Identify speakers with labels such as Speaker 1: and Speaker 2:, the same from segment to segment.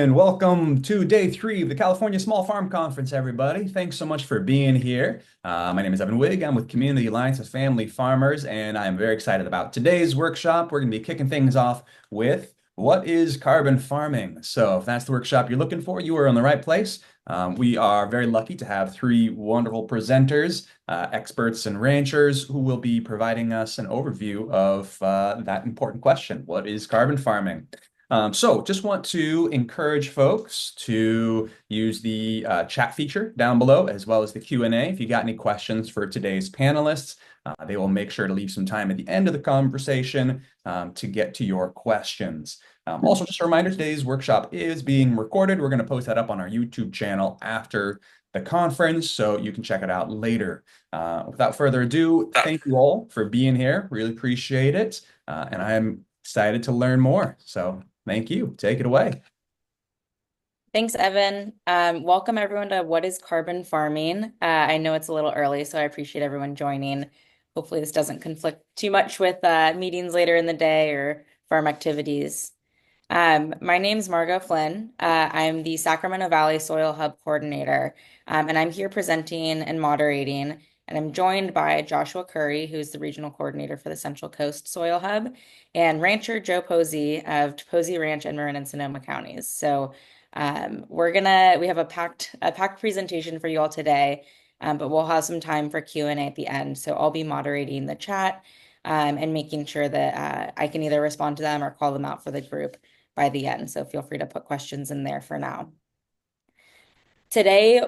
Speaker 1: And welcome to day three of the California Small Farm Conference, everybody. Thanks so much for being here. My name is Evan Wigg. I'm with Community Alliance of Family Farmers, and I'm very excited about today's workshop. We're going to be kicking things off with what is carbon farming? So if that's the workshop you're looking for, you are in the right place. We are very lucky to have three wonderful presenters, experts and ranchers who will be providing us an overview of that important question. What is carbon farming? So just want to encourage folks to use the chat feature down below, as well as the Q&A. If you got any questions for today's panelists, they will make sure to leave some time at the end of the conversation to get to your questions. Also, just a reminder, today's workshop is being recorded. We're going to post that up on our YouTube channel after the conference, so you can check it out later. Without further ado, thank you all for being here. Really appreciate it. And I'm excited to learn more. So thank you. Take it away.
Speaker 2: Thanks, Evan. Welcome everyone to What is Carbon Farming? I know it's a little early, so I appreciate everyone joining. Hopefully this doesn't conflict too much with meetings later in the day or farm activities. My name's Margot Flynn. I'm the Sacramento Valley Soil Hub Coordinator, and I'm here presenting and moderating. And I'm joined by Joshua Curry, who's the Regional Coordinator for the Central Coast Soil Hub, and Rancher Joe Posey of Posey Ranch in Marin and Sonoma counties. So we have a packed presentation for you all today, but we'll have some time for Q&A at the end. So I'll be moderating the chat and making sure that I can either respond to them or call them out for the group by the end. So feel free to put questions in there for now. Today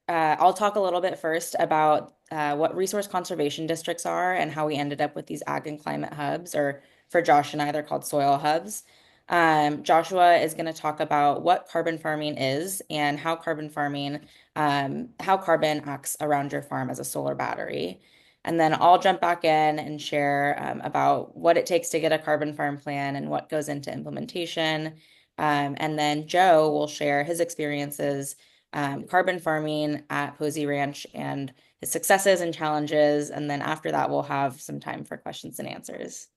Speaker 2: I'll talk a little bit first about what resource conservation districts are and how we ended up with these ag and climate hubs, or for Josh and I, they're called soil hubs. Joshua is going to talk about what carbon farming is and how carbon acts around your farm as a solar battery. And then I'll jump back in and share about what it takes to get a carbon farm plan and what goes into implementation. And then Joe will share his experiences carbon farming at Posey Ranch and his successes and challenges. And then after that, we'll have some time for questions and answers.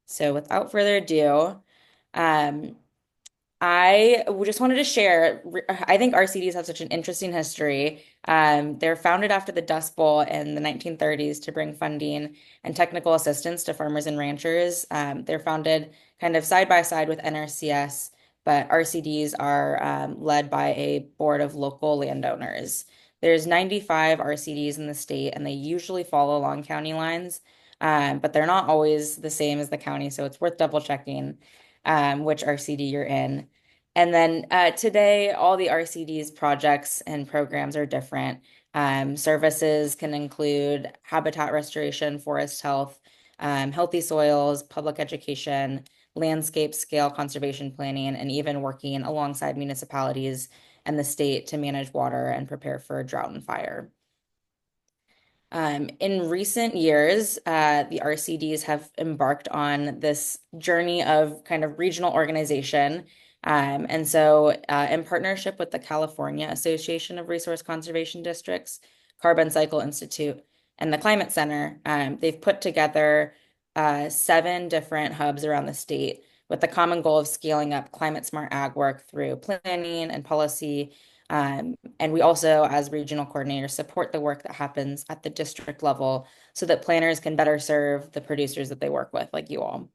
Speaker 2: So without further ado, um, I just wanted to share, I think RCDs have such an interesting history. They're founded after the Dust Bowl in the 1930s to bring funding and technical assistance to farmers and ranchers. They're founded kind of side by side with NRCS, but RCDs are led by a board of local landowners. There's 95 RCDs in the state, and they usually follow along county lines, but they're not always the same as the county, so it's worth double checking which RCD you're in. And then today, all the RCD's projects and programs are different. Services can include habitat restoration, forest health, healthy soils, public education, landscape scale conservation planning, and even working alongside municipalities and the state to manage water and prepare for drought and fire. In recent years, the RCDs have embarked on this journey of kind of regional organization. And so, in partnership with the California Association of Resource Conservation Districts, Carbon Cycle Institute, and the Climate Center, they've put together 7 different hubs around the state with the common goal of scaling up climate smart ag work through planning and policy, and we also, as regional coordinators, support the work that happens at the district level so that planners can better serve the producers that they work with, like you all.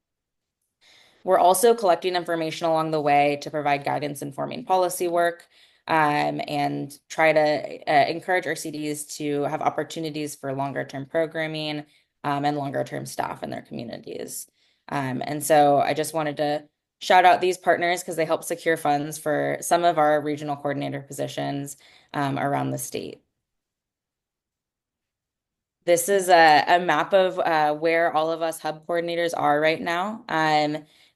Speaker 2: We're also collecting information along the way to provide guidance informing policy work, and try to encourage RCDs to have opportunities for longer term programming and longer term staff in their communities. And so I just wanted to shout out these partners because they help secure funds for some of our regional coordinator positions around the state. This is a map of where all of us hub coordinators are right now.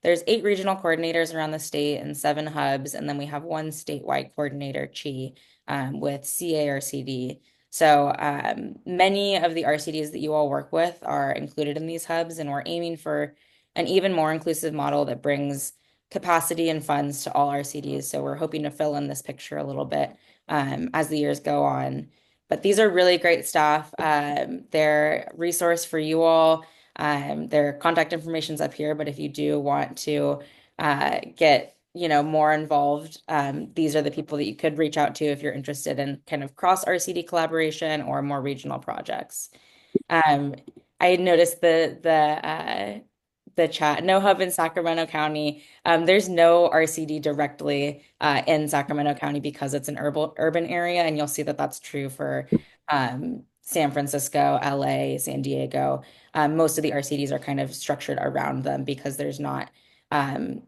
Speaker 2: There's 8 regional coordinators around the state and 7 hubs, and then we have 1 statewide coordinator, Chi, with CARCD. So many of the RCDs that you all work with are included in these hubs, and we're aiming for an even more inclusive model that brings capacity and funds to all RCDs. So we're hoping to fill in this picture a little bit as the years go on. But these are really great staff. They're a resource for you all. Their contact information's up here, but if you do want to get more involved, these are the people that you could reach out to if you're interested in kind of cross RCD collaboration or more regional projects. Um, I had noticed the chat, no hub in Sacramento County. There's no RCD directly in Sacramento County because it's an urban area, and you'll see that that's true for San Francisco, LA, San Diego. Most of the RCDs are kind of structured around them because there's not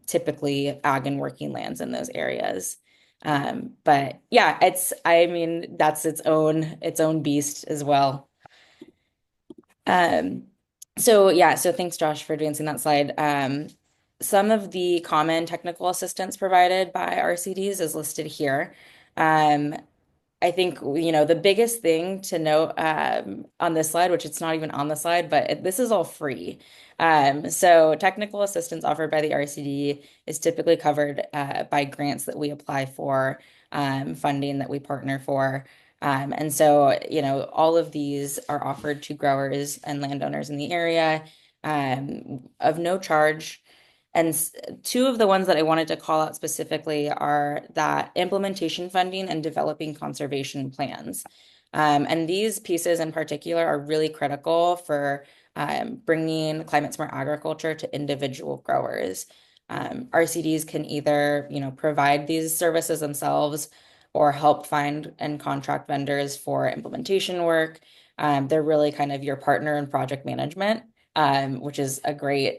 Speaker 2: typically ag and working lands in those areas. But yeah, I mean, that's its own beast as well. Um, so yeah, so thanks, Josh, for advancing that slide. Some of the common technical assistance provided by RCDs is listed here. Um, I think, the biggest thing to note on this slide, which it's not even on the slide, but this is all free. So technical assistance offered by the RCD is typically covered by grants that we apply for, funding that we partner for. And so, all of these are offered to growers and landowners in the area of no charge. And two of the ones that I wanted to call out specifically are that implementation funding and developing conservation plans. And these pieces in particular are really critical for bringing climate smart agriculture to individual growers. RCDs can either, provide these services themselves or help find and contract vendors for implementation work. They're really kind of your partner in project management, which is a great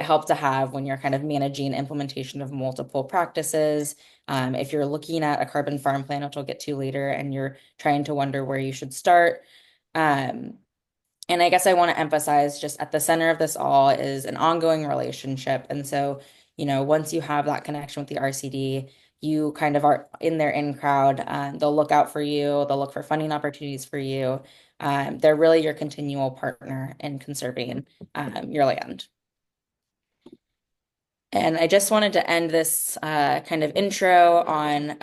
Speaker 2: help to have when you're kind of managing implementation of multiple practices. If you're looking at a carbon farm plan, which I'll get to later, and you're trying to wonder where you should start. Um, and I guess I want to emphasize just at the center of this all is an ongoing relationship. And so, once you have that connection with the RCD, you kind of are in their in crowd. They'll look out for you, they'll look for funding opportunities for you. They're really your continual partner in conserving your land. And I just wanted to end this kind of intro on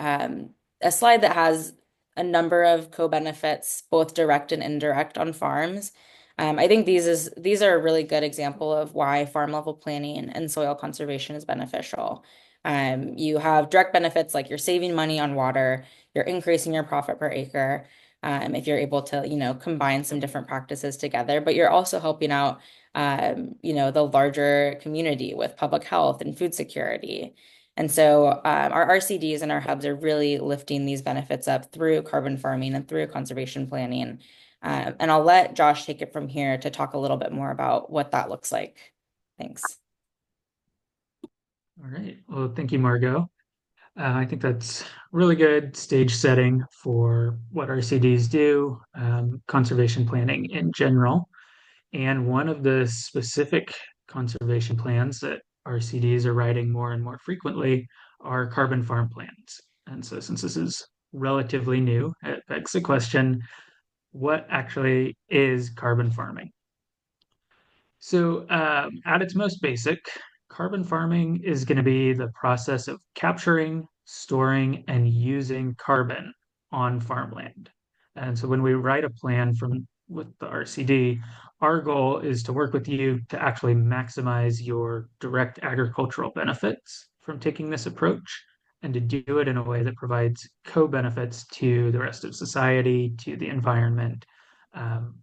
Speaker 2: a slide that has a number of co-benefits, both direct and indirect, on farms. I think these are a really good example of why farm level planning and soil conservation is beneficial. You have direct benefits like you're saving money on water, you're increasing your profit per acre, if you're able to, combine some different practices together, but you're also helping out the larger community with public health and food security. And so our RCDs and our hubs are really lifting these benefits up through carbon farming and through conservation planning. And I'll let Josh take it from here to talk a little bit more about what that looks like. Thanks.
Speaker 3: All right. Well, thank you, Margot. I think that's really good stage setting for what RCDs do, conservation planning in general. And one of the specific conservation plans that RCDs are writing more and more frequently are carbon farm plans. And so, since this is relatively new, it begs the question, what actually is carbon farming? So, at its most basic, carbon farming is going to be the process of capturing, storing, and using carbon on farmland. And so, when we write a plan from with the RCD, our goal is to work with you to actually maximize your direct agricultural benefits from taking this approach and to do it in a way that provides co-benefits to the rest of society, to the environment,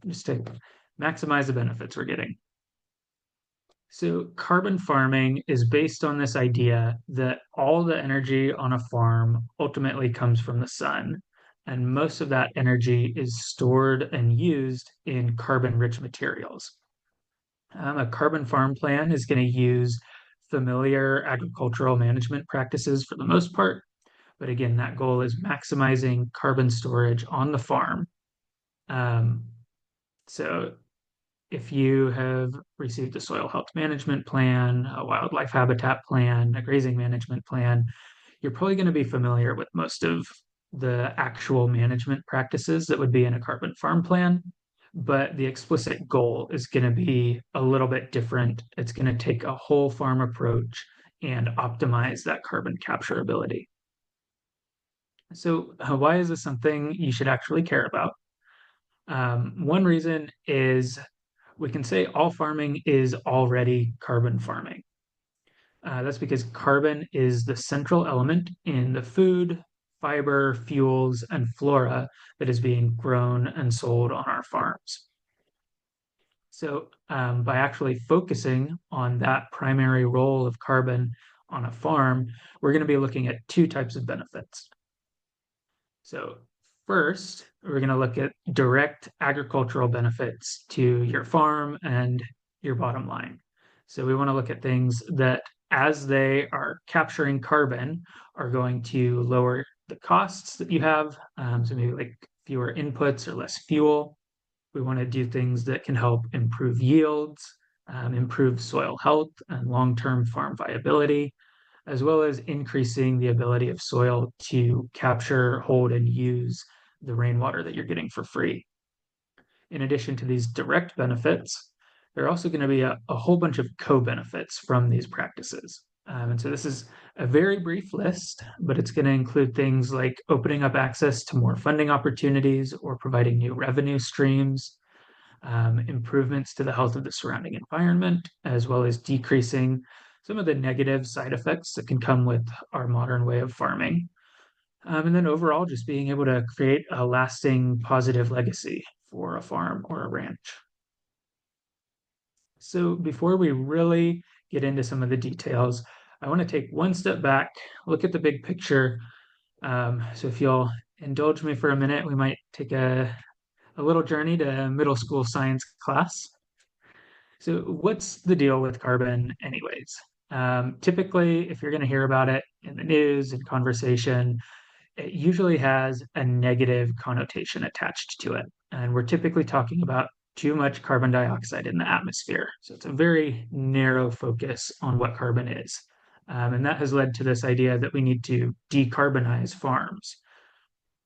Speaker 3: just to maximize the benefits we're getting. So, carbon farming is based on this idea that all the energy on a farm ultimately comes from the sun, and most of that energy is stored and used in carbon-rich materials. A carbon farm plan is going to use familiar agricultural management practices for the most part, but again, that goal is maximizing carbon storage on the farm. Um, so, if you have received a soil health management plan, a wildlife habitat plan, a grazing management plan, you're probably going to be familiar with most of the actual management practices that would be in a carbon farm plan. But the explicit goal is going to be a little bit different. It's going to take a whole farm approach and optimize that carbon capture ability. So, why is this something you should actually care about? One reason is we can say all farming is already carbon farming. That's because carbon is the central element in the food, fiber, fuels, and flora that is being grown and sold on our farms. So, by actually focusing on that primary role of carbon on a farm, we're going to be looking at two types of benefits. So, first, we're going to look at direct agricultural benefits to your farm and your bottom line. So, we want to look at things that, as they are capturing carbon, are going to lower the costs that you have. So, maybe like fewer inputs or less fuel. We want to do things that can help improve yields, improve soil health and long-term farm viability, as well as increasing the ability of soil to capture, hold, and use the rainwater that you're getting for free. In addition to these direct benefits, there are also going to be a whole bunch of co-benefits from these practices. And so this is a very brief list, but it's going to include things like opening up access to more funding opportunities or providing new revenue streams, improvements to the health of the surrounding environment, as well as decreasing some of the negative side effects that can come with our modern way of farming. And then overall, just being able to create a lasting positive legacy for a farm or a ranch. So before we really get into some of the details, I want to take one step back, look at the big picture. So if you'll indulge me for a minute, we might take a little journey to middle school science class. So, what's the deal with carbon, anyways? Typically, if you're going to hear about it in the news and conversation, it usually has a negative connotation attached to it. And we're typically talking about too much carbon dioxide in the atmosphere. So, it's a very narrow focus on what carbon is. And that has led to this idea that we need to decarbonize farms.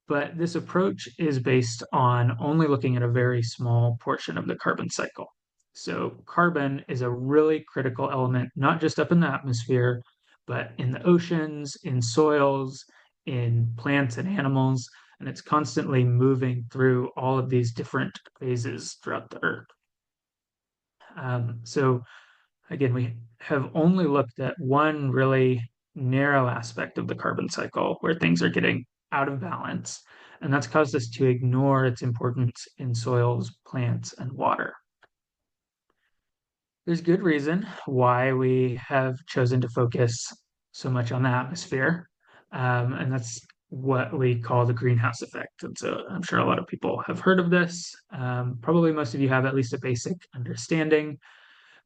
Speaker 3: But this approach is based on only looking at a very small portion of the carbon cycle. So, carbon is a really critical element, not just up in the atmosphere, but in the oceans, in soils, in plants and animals, and it's constantly moving through all of these different phases throughout the earth. So, again, we have only looked at one really narrow aspect of the carbon cycle where things are getting out of balance, and that's caused us to ignore its importance in soils, plants, and water. There's good reason why we have chosen to focus so much on the atmosphere, and that's what we call the greenhouse effect. And so I'm sure a lot of people have heard of this. Probably most of you have at least a basic understanding,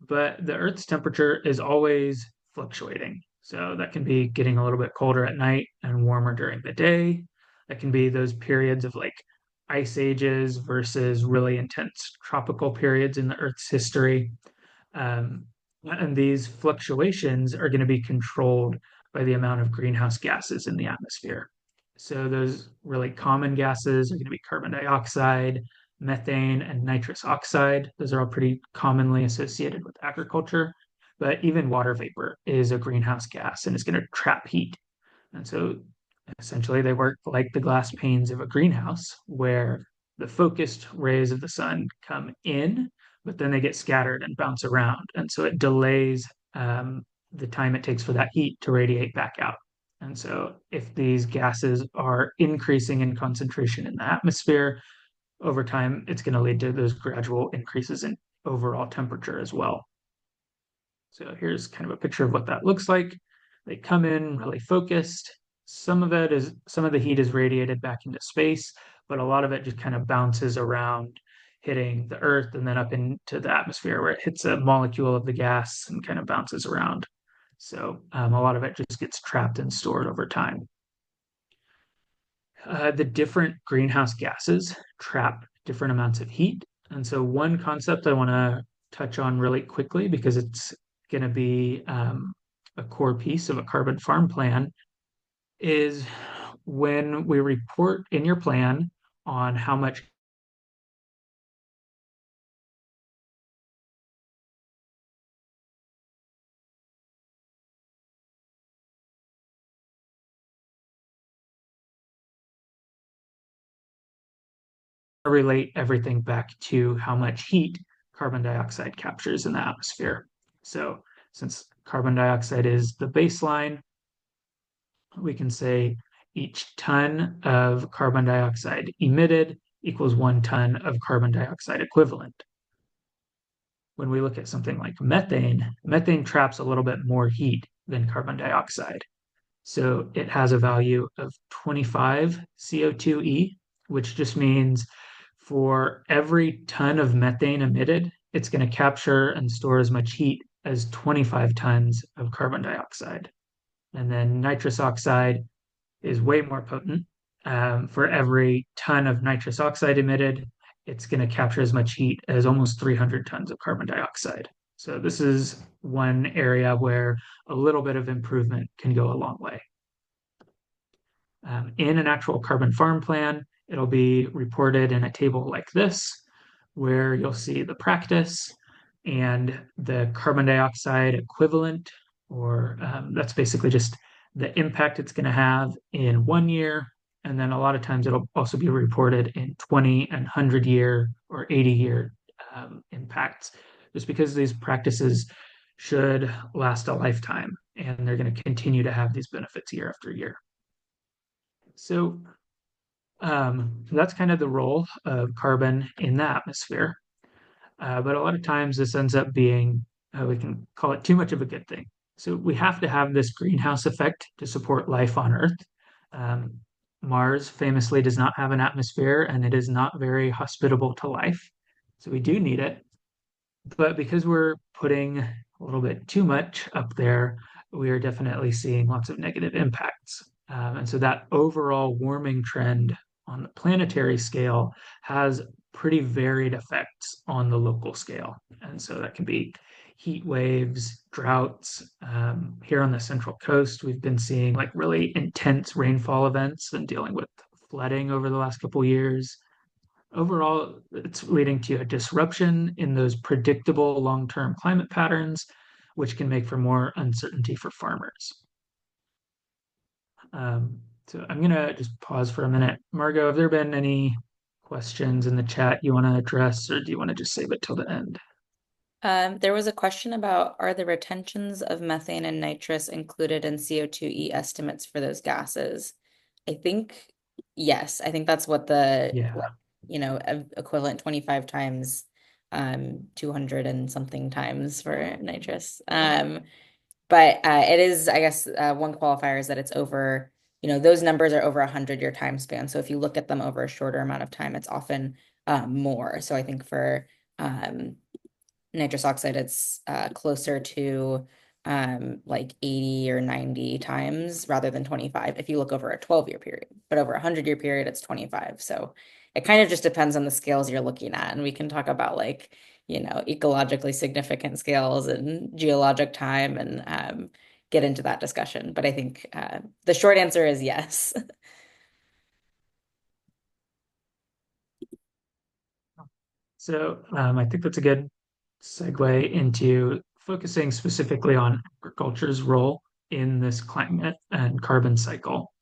Speaker 3: but the Earth's temperature is always fluctuating. So that can be getting a little bit colder at night and warmer during the day. That can be those periods of like ice ages versus really intense tropical periods in the Earth's history. Um, and these fluctuations are going to be controlled by the amount of greenhouse gases in the atmosphere. So those really common gases are going to be carbon dioxide, methane, and nitrous oxide. Those are all pretty commonly associated with agriculture. But even water vapor is a greenhouse gas and it's going to trap heat. And so essentially they work like the glass panes of a greenhouse where the focused rays of the sun come in, but then they get scattered and bounce around. And so it delays the time it takes for that heat to radiate back out. And so if these gases are increasing in concentration in the atmosphere, over time, it's going to lead to those gradual increases in overall temperature as well. So here's kind of a picture of what that looks like. They come in really focused. Some of the heat is radiated back into space, but a lot of it just kind of bounces around, hitting the earth and then up into the atmosphere where it hits a molecule of the gas and kind of bounces around. So a lot of it just gets trapped and stored over time. The different greenhouse gases trap different amounts of heat. And so, one concept I want to touch on really quickly because it's going to be a core piece of a carbon farm plan is when we report in your plan on how much relate everything back to how much heat carbon dioxide captures in the atmosphere. So, since carbon dioxide is the baseline, we can say each ton of carbon dioxide emitted equals 1 ton of carbon dioxide equivalent. When we look at something like methane, methane traps a little bit more heat than carbon dioxide. So it has a value of 25 CO2e, which just means for every ton of methane emitted, it's going to capture and store as much heat as 25 tons of carbon dioxide. And then nitrous oxide is way more potent. For every ton of nitrous oxide emitted, it's going to capture as much heat as almost 300 tons of carbon dioxide. So this is one area where a little bit of improvement can go a long way. In an actual carbon farm plan, it'll be reported in a table like this, where you'll see the practice and the carbon dioxide equivalent, or that's basically just the impact it's going to have in 1 year. And then a lot of times it'll also be reported in 20 and 100-year or 80-year impacts, just because these practices should last a lifetime and they're going to continue to have these benefits year after year. So that's kind of the role of carbon in the atmosphere. But a lot of times this ends up being, we can call it too much of a good thing. So we have to have this greenhouse effect to support life on Earth. Um, Mars famously does not have an atmosphere and it is not very hospitable to life. So we do need it. But because we're putting a little bit too much up there, we are definitely seeing lots of negative impacts. And so that overall warming trend on the planetary scale has pretty varied effects on the local scale. And so that can be heat waves, droughts. Here on the Central Coast, we've been seeing like really intense rainfall events and dealing with flooding over the last couple of years. Overall, it's leading to a disruption in those predictable long-term climate patterns, which can make for more uncertainty for farmers. So I'm going to just pause for a minute. Margot, have there been any questions in the chat you want to address, or do you want to just save it till the end?
Speaker 2: There was a question about, are the retentions of methane and nitrous included in CO2e estimates for those gases? I think yes. I think that's what
Speaker 3: Yeah.
Speaker 2: equivalent 25 times 200 and something times for nitrous. But it is, I guess, one qualifier is that it's over, those numbers are over 100-year time span. So if you look at them over a shorter amount of time, it's often more. So I think for nitrous oxide, it's closer to like 80 or 90 times rather than 25 if you look over a 12-year period. But over a 100-year period, it's 25. So it kind of just depends on the scales you're looking at. And we can talk about like, ecologically significant scales and geologic time and get into that discussion. But I think the short answer is yes.
Speaker 3: So I think that's a good segue into focusing specifically on agriculture's role in this climate and carbon cycle.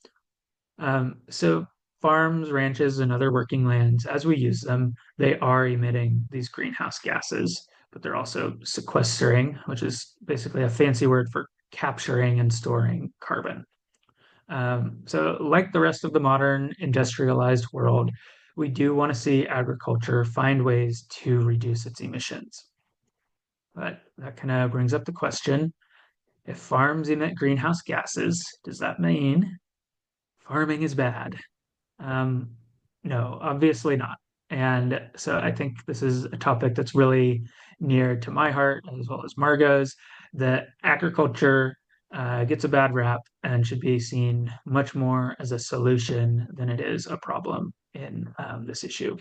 Speaker 3: So farms, ranches, and other working lands, as we use them, they are emitting these greenhouse gases, but they're also sequestering, which is basically a fancy word for capturing and storing carbon. So like the rest of the modern industrialized world, we do want to see agriculture find ways to reduce its emissions. But that kind of brings up the question, if farms emit greenhouse gases, does that mean farming is bad? Um, no, obviously not. And so I think this is a topic that's really near to my heart as well as Margot's, that agriculture gets a bad rap and should be seen much more as a solution than it is a problem in this issue.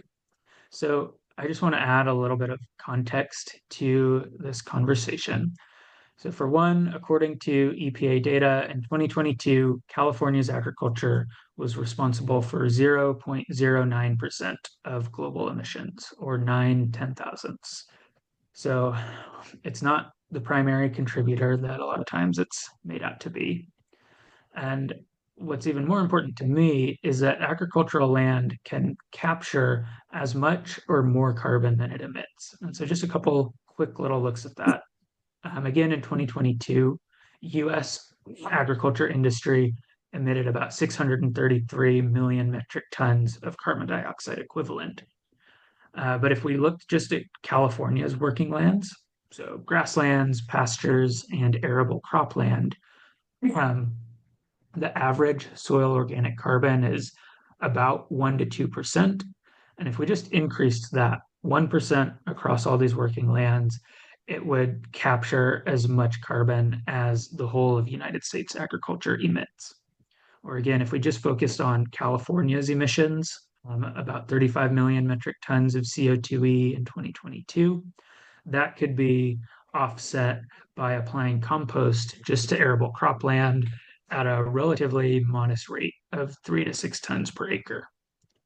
Speaker 3: So I just want to add a little bit of context to this conversation. So, for one, according to EPA data in 2022, California's agriculture was responsible for 0.09% of global emissions, or 9/10,000ths. So, it's not the primary contributor that a lot of times it's made out to be. And what's even more important to me is that agricultural land can capture as much or more carbon than it emits. And so, just a couple quick little looks at that. Again, in 2022, US agriculture industry emitted about 633 million metric tons of carbon dioxide equivalent. But if we looked just at California's working lands, so grasslands, pastures, and arable cropland, um, the average soil organic carbon is about 1 to 2%. And if we just increased that 1% across all these working lands, it would capture as much carbon as the whole of United States agriculture emits. Or again, if we just focused on California's emissions, about 35 million metric tons of CO2e in 2022, that could be offset by applying compost just to arable cropland at a relatively modest rate of 3 to 6 tons per acre.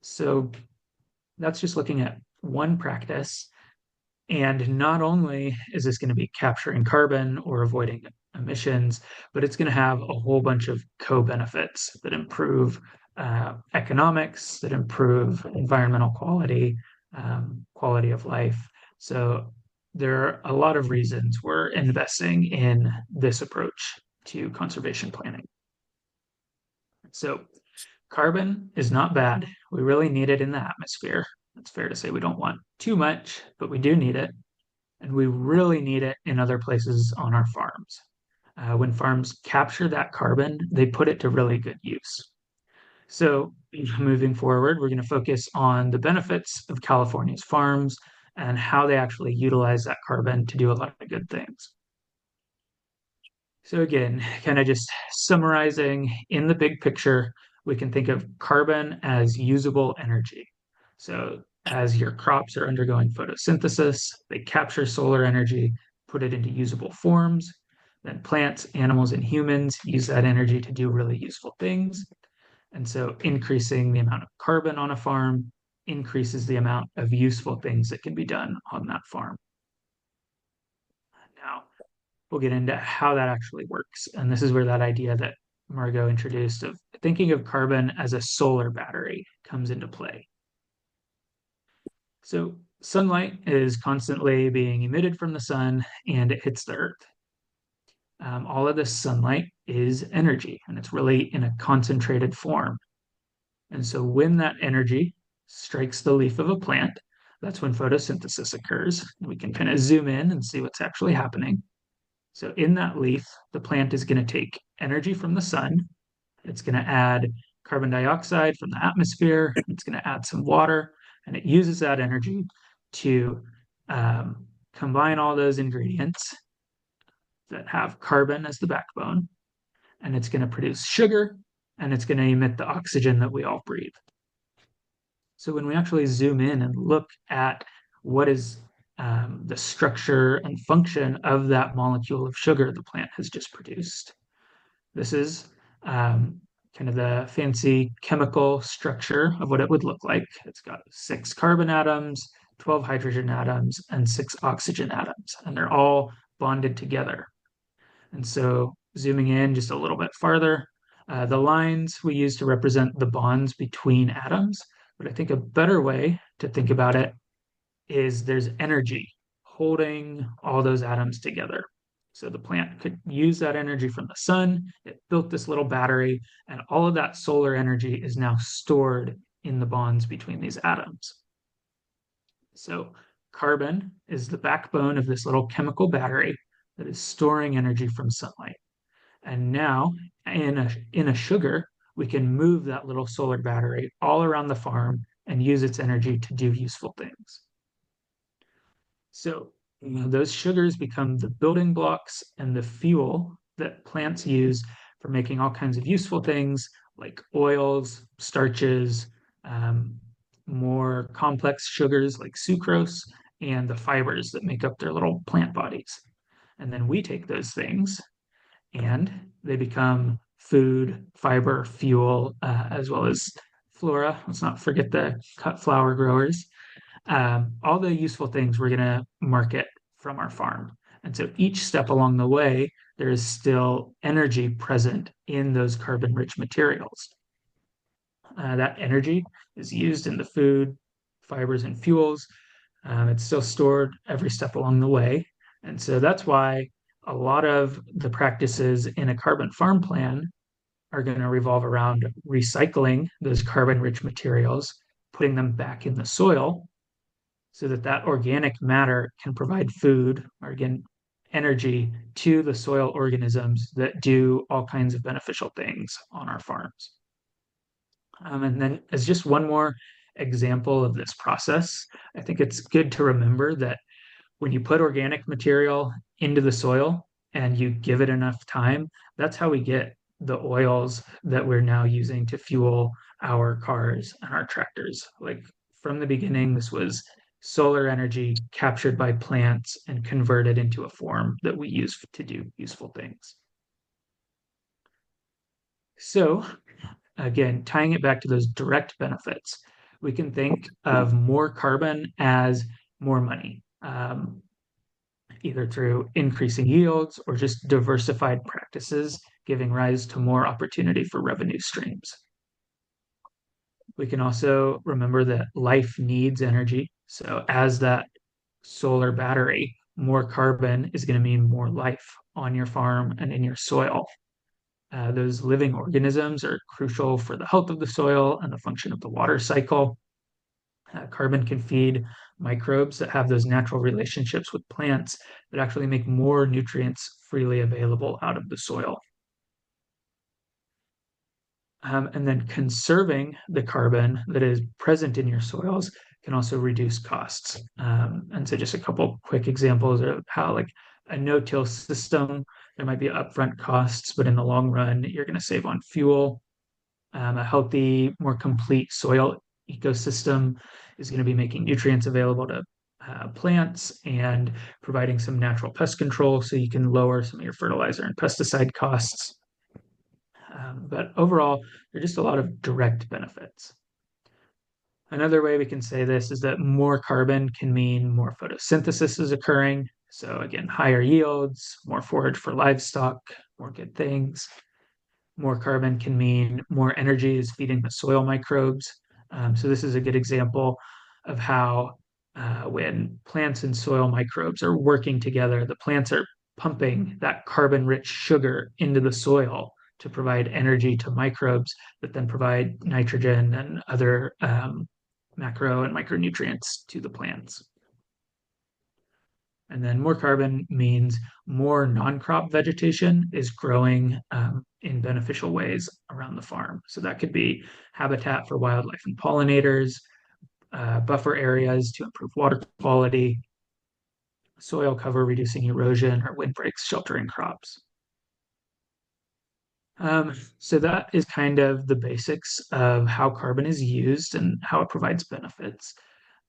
Speaker 3: So that's just looking at one practice. And not only is this going to be capturing carbon or avoiding emissions, but it's going to have a whole bunch of co-benefits that improve economics, that improve environmental quality, quality of life. So there are a lot of reasons we're investing in this approach to conservation planning. So carbon is not bad. We really need it in the atmosphere. It's fair to say we don't want too much, but we do need it. And we really need it in other places on our farms. When farms capture that carbon, they put it to really good use. So, moving forward, we're going to focus on the benefits of California's farms and how they actually utilize that carbon to do a lot of good things. So, again, kind of just summarizing in the big picture, we can think of carbon as usable energy. So, as your crops are undergoing photosynthesis, they capture solar energy, put it into usable forms. Then plants, animals, and humans use that energy to do really useful things. And so, increasing the amount of carbon on a farm increases the amount of useful things that can be done on that farm. Now, we'll get into how that actually works. And this is where that idea that Margot introduced of thinking of carbon as a solar battery comes into play. So sunlight is constantly being emitted from the sun and it hits the earth. All of this sunlight is energy and it's really in a concentrated form. And so when that energy strikes the leaf of a plant, that's when photosynthesis occurs. We can kind of zoom in and see what's actually happening. So in that leaf, the plant is going to take energy from the sun. It's going to add carbon dioxide from the atmosphere. It's going to add some water, and it uses that energy to combine all those ingredients that have carbon as the backbone, and it's going to produce sugar, and it's going to emit the oxygen that we all breathe. So when we actually zoom in and look at what is the structure and function of that molecule of sugar the plant has just produced. This is kind of the fancy chemical structure of what it would look like. It's got 6 carbon atoms, 12 hydrogen atoms, and 6 oxygen atoms, and they're all bonded together. And so zooming in just a little bit farther, the lines we use to represent the bonds between atoms, but I think a better way to think about it is there's energy holding all those atoms together. So the plant could use that energy from the sun. It built this little battery, and all of that solar energy is now stored in the bonds between these atoms. So carbon is the backbone of this little chemical battery that is storing energy from sunlight. And now in a sugar, we can move that little solar battery all around the farm and use its energy to do useful things. So those sugars become the building blocks and the fuel that plants use for making all kinds of useful things like oils, starches, more complex sugars like sucrose, and the fibers that make up their little plant bodies. And then we take those things and they become food, fiber, fuel, as well as flora. Let's not forget the cut flower growers. All the useful things we're going to market from our farm. And so each step along the way, there is still energy present in those carbon rich materials. That energy is used in the food, fibers, and fuels. It's still stored every step along the way. And so that's why a lot of the practices in a carbon farm plan are going to revolve around recycling those carbon-rich materials, putting them back in the soil so that that organic matter can provide food or again energy to the soil organisms that do all kinds of beneficial things on our farms. And then as just one more example of this process, I think it's good to remember that when you put organic material into the soil and you give it enough time, that's how we get the oils that we're now using to fuel our cars and our tractors. Like from the beginning, this was solar energy captured by plants and converted into a form that we use to do useful things. So, again, tying it back to those direct benefits, we can think of more carbon as more money. Either through increasing yields or just diversified practices, giving rise to more opportunity for revenue streams. We can also remember that life needs energy. So, as that solar battery, more carbon is going to mean more life on your farm and in your soil. Those living organisms are crucial for the health of the soil and the function of the water cycle. Carbon can feed microbes that have those natural relationships with plants that actually make more nutrients freely available out of the soil. And then conserving the carbon that is present in your soils can also reduce costs. And so just a couple quick examples of how like a no-till system, there might be upfront costs, but in the long run, you're going to save on fuel. A healthy, more complete soil ecosystem is going to be making nutrients available to plants and providing some natural pest control so you can lower some of your fertilizer and pesticide costs. But overall, there are just a lot of direct benefits. Another way we can say this is that more carbon can mean more photosynthesis is occurring. So, again, higher yields, more forage for livestock, more good things. More carbon can mean more energy is feeding the soil microbes. So this is a good example of how when plants and soil microbes are working together, the plants are pumping that carbon-rich sugar into the soil to provide energy to microbes that then provide nitrogen and other macro and micronutrients to the plants. And then more carbon means more non-crop vegetation is growing in beneficial ways around the farm. So that could be habitat for wildlife and pollinators, buffer areas to improve water quality, soil cover reducing erosion, or windbreaks sheltering crops. So that is kind of the basics of how carbon is used and how it provides benefits.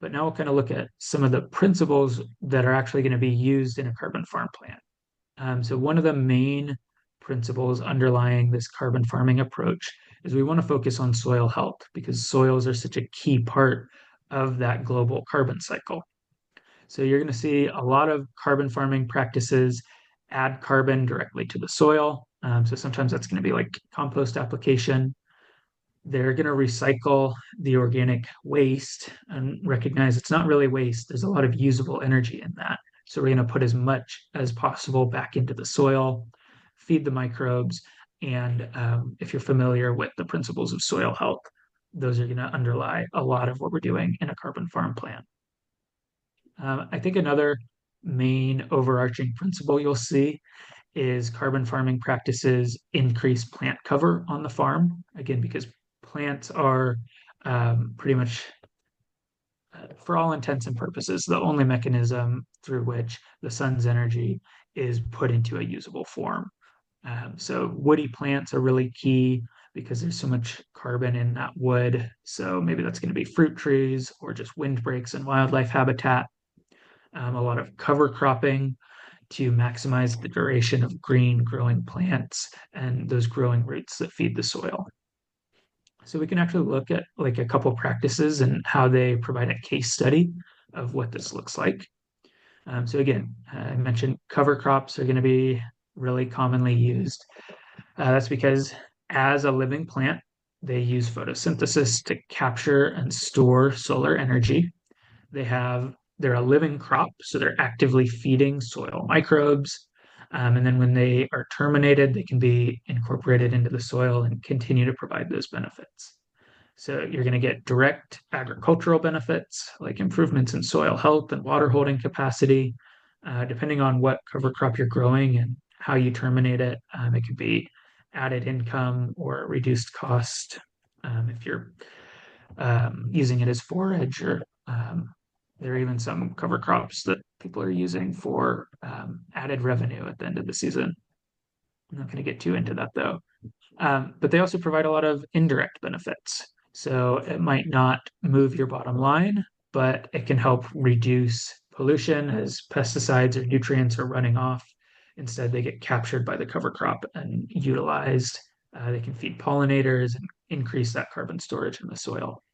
Speaker 3: But now we'll kind of look at some of the principles that are actually going to be used in a carbon farm plan. So one of the main principles underlying this carbon farming approach is we want to focus on soil health because soils are such a key part of that global carbon cycle. So you're going to see a lot of carbon farming practices add carbon directly to the soil. So sometimes that's going to be like compost application. They're going to recycle the organic waste and recognize it's not really waste. There's a lot of usable energy in that. So we're going to put as much as possible back into the soil, feed the microbes. And if you're familiar with the principles of soil health, those are going to underlie a lot of what we're doing in a carbon farm plan. I think another main overarching principle you'll see is carbon farming practices increase plant cover on the farm. Again, because plants are pretty much, for all intents and purposes, the only mechanism through which the sun's energy is put into a usable form. So woody plants are really key because there's so much carbon in that wood. So maybe that's going to be fruit trees or just windbreaks and wildlife habitat. A lot of cover cropping to maximize the duration of green growing plants and those growing roots that feed the soil. So we can actually look at like a couple practices and how they provide a case study of what this looks like. So again, I mentioned cover crops are going to be really commonly used. That's because as a living plant, they use photosynthesis to capture and store solar energy. They're a living crop, so they're actively feeding soil microbes. And then when they are terminated, they can be incorporated into the soil and continue to provide those benefits. So you're going to get direct agricultural benefits like improvements in soil health and water holding capacity. Depending on what cover crop you're growing and how you terminate it, it could be added income or reduced cost if you're using it as forage, or there are even some cover crops that people are using for added revenue at the end of the season. I'm not going to get too into that though. But they also provide a lot of indirect benefits. So it might not move your bottom line, but it can help reduce pollution as pesticides or nutrients are running off. Instead, they get captured by the cover crop and utilized. They can feed pollinators and increase that carbon storage in the soil.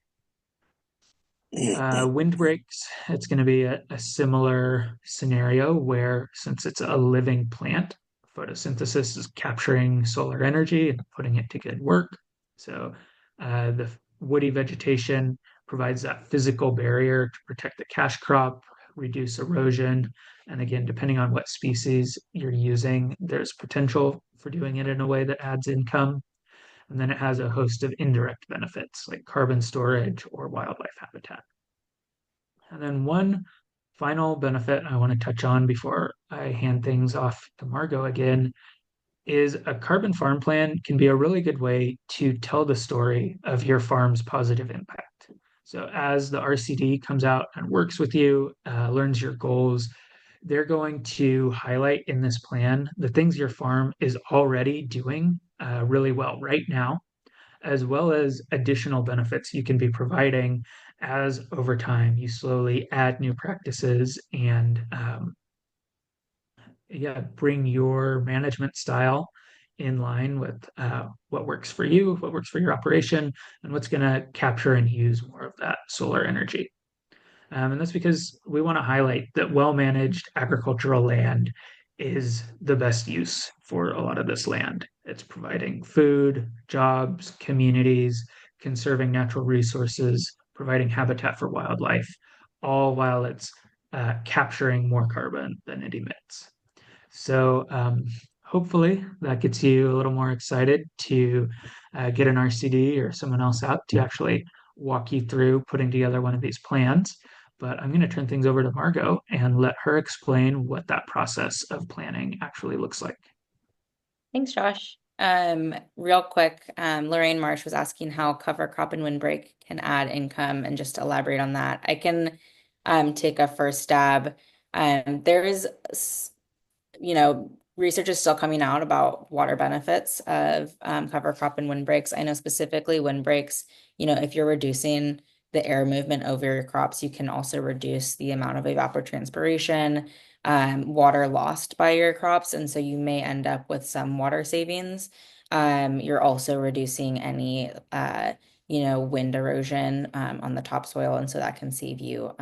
Speaker 3: Windbreaks, it's going to be a similar scenario where, since it's a living plant, photosynthesis is capturing solar energy and putting it to good work. So the woody vegetation provides that physical barrier to protect the cash crop, reduce erosion. And again, depending on what species you're using, there's potential for doing it in a way that adds income. And then it has a host of indirect benefits like carbon storage or wildlife habitat. And then one final benefit I want to touch on before I hand things off to Margot again is a carbon farm plan can be a really good way to tell the story of your farm's positive impact. So as the RCD comes out and works with you, learns your goals, they're going to highlight in this plan the things your farm is already doing really well right now, as well as additional benefits you can be providing as over time you slowly add new practices and yeah, bring your management style in line with what works for you, what works for your operation, and what's going to capture and use more of that solar energy. And that's because we want to highlight that well-managed agricultural land is the best use for a lot of this land. It's providing food, jobs, communities, conserving natural resources, providing habitat for wildlife, all while it's capturing more carbon than it emits. So hopefully that gets you a little more excited to get an RCD or someone else out to actually walk you through putting together one of these plans. But I'm going to turn things over to Margot and let her explain what that process of planning actually looks like.
Speaker 2: Thanks, Josh. Real quick, Lorraine Marsh was asking how cover crop and windbreak can add income, and just to elaborate on that, I can take a first stab. There is, research is still coming out about water benefits of cover crop and windbreaks. I know specifically windbreaks, if you're reducing the air movement over your crops, you can also reduce the amount of evapotranspiration, water lost by your crops. And so you may end up with some water savings. You're also reducing any, wind erosion on the topsoil. And so that can save you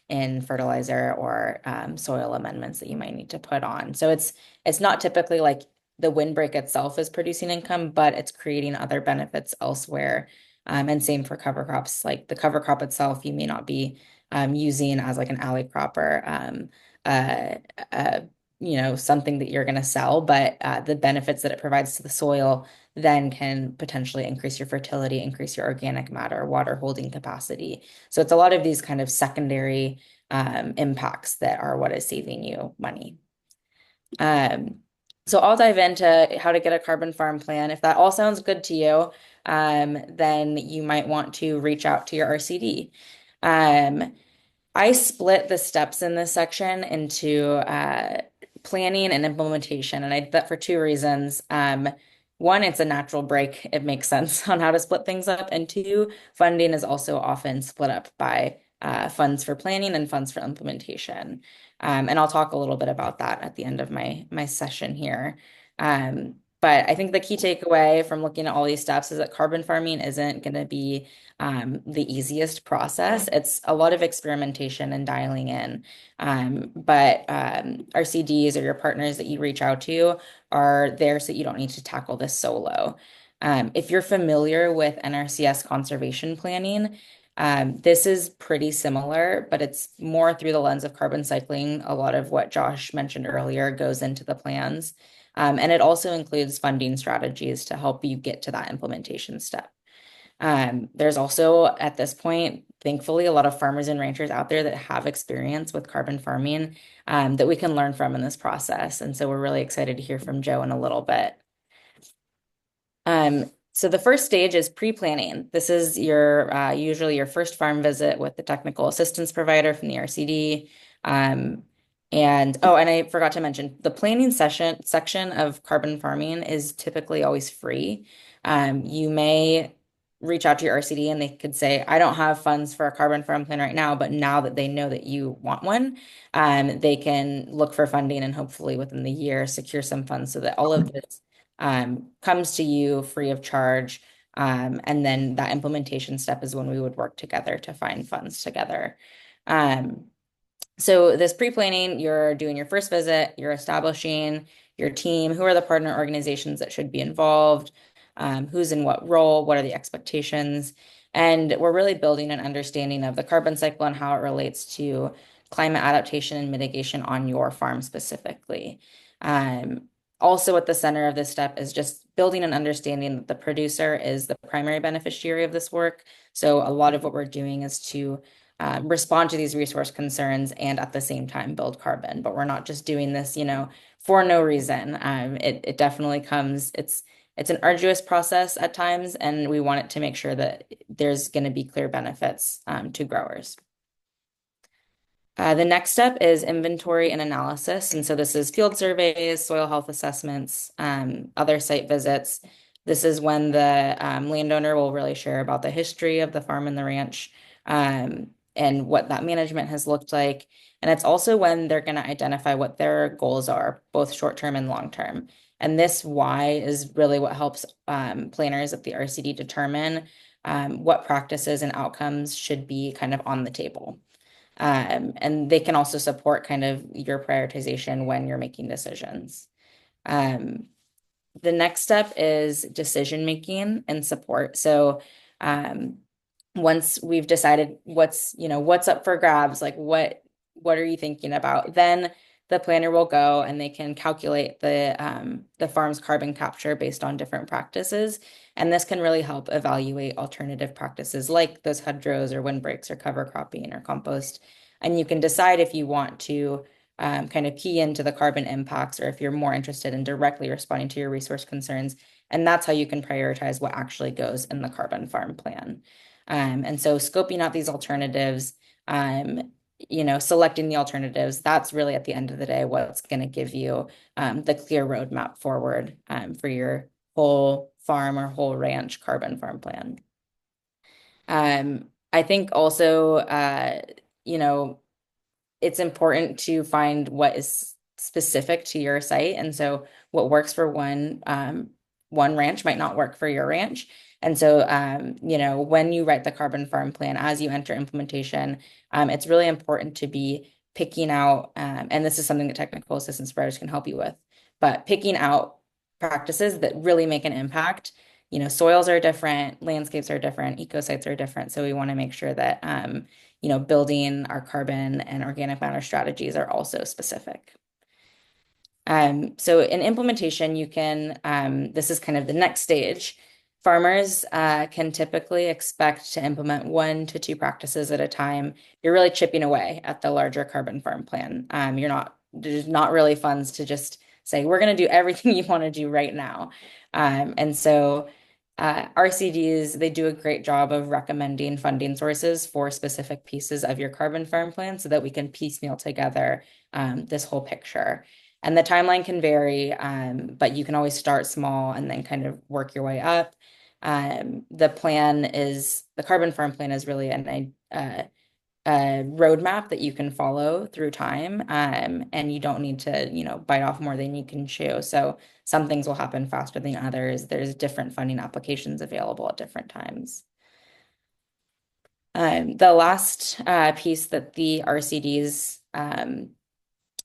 Speaker 2: in fertilizer or soil amendments that you might need to put on. So it's not typically like the windbreak itself is producing income, but it's creating other benefits elsewhere. And same for cover crops. Like the cover crop itself, you may not be using as like an alley crop or uh, uh, something that you're going to sell, but the benefits that it provides to the soil then can potentially increase your fertility, increase your organic matter, water holding capacity. So it's a lot of these kind of secondary impacts that are what is saving you money. So I'll dive into how to get a carbon farm plan. If that all sounds good to you, then you might want to reach out to your RCD. I split the steps in this section into planning and implementation, and I did that for two reasons. One, it's a natural break. It makes sense on how to split things up. And two, funding is also often split up by funds for planning and funds for implementation. And I'll talk a little bit about that at the end of my session here. But I think the key takeaway from looking at all these steps is that carbon farming isn't going to be the easiest process. It's a lot of experimentation and dialing in. But RCDs or your partners that you reach out to are there so you don't need to tackle this solo. If you're familiar with NRCS conservation planning, This is pretty similar, but it's more through the lens of carbon cycling. A lot of what Josh mentioned earlier goes into the plans. And it also includes funding strategies to help you get to that implementation step. There's also, at this point, thankfully, a lot of farmers and ranchers out there that have experience with carbon farming that we can learn from in this process. And so we're really excited to hear from Joe in a little bit. So the first stage is pre-planning. This is your usually your first farm visit with the technical assistance provider from the RCD. And I forgot to mention the planning section of carbon farming is typically always free. You may reach out to your RCD and they could say, I don't have funds for a carbon farm plan right now, but now that they know that you want one, they can look for funding and hopefully within the year secure some funds so that all of this comes to you free of charge. And then that implementation step is when we would work together to find funds together. So this pre-planning, you're doing your first visit, you're establishing your team, who are the partner organizations that should be involved, who's in what role, what are the expectations, and we're really building an understanding of the carbon cycle and how it relates to climate adaptation and mitigation on your farm specifically. Also at the center of this step is just building an understanding that the producer is the primary beneficiary of this work. So a lot of what we're doing is to respond to these resource concerns and at the same time build carbon. But we're not just doing this, for no reason. It definitely comes, it's an arduous process at times, and we want it to make sure that there's going to be clear benefits to growers. The next step is inventory and analysis. And so this is field surveys, soil health assessments, other site visits. This is when the landowner will really share about the history of the farm and the ranch and what that management has looked like. And it's also when they're going to identify what their goals are, both short-term and long-term. And this why is really what helps planners at the RCD determine what practices and outcomes should be kind of on the table. And they can also support kind of your prioritization when you're making decisions. The next step is decision making and support. So once we've decided what's up for grabs, like what are you thinking about, then the planner will go and they can calculate the farm's carbon capture based on different practices. And this can really help evaluate alternative practices like those hedgerows or windbreaks or cover cropping or compost. And you can decide if you want to kind of key into the carbon impacts or if you're more interested in directly responding to your resource concerns. And that's how you can prioritize what actually goes in the carbon farm plan. And so scoping out these alternatives, selecting the alternatives, that's really at the end of the day what's going to give you the clear roadmap forward for your whole farm or whole ranch carbon farm plan. I think also, it's important to find what is specific to your site. And so what works for one ranch might not work for your ranch. And so, when you write the carbon farm plan, as you enter implementation, it's really important to be picking out, and this is something that technical assistance providers can help you with, but picking out practices that really make an impact. Soils are different, landscapes are different, ecosites are different. So we want to make sure that, building our carbon and organic matter strategies are also specific. So in implementation, you can, this is kind of the next stage. Farmers can typically expect to implement 1 to 2 practices at a time. You're really chipping away at the larger carbon farm plan. There's not really funds to just say, we're going to do everything you want to do right now. And so RCDs, they do a great job of recommending funding sources for specific pieces of your carbon farm plan so that we can piecemeal together this whole picture. And the timeline can vary, but you can always start small and then kind of work your way up. The carbon farm plan is really a roadmap that you can follow through time, and you don't need to, bite off more than you can chew. So some things will happen faster than others. There's different funding applications available at different times. The last piece that the RCDs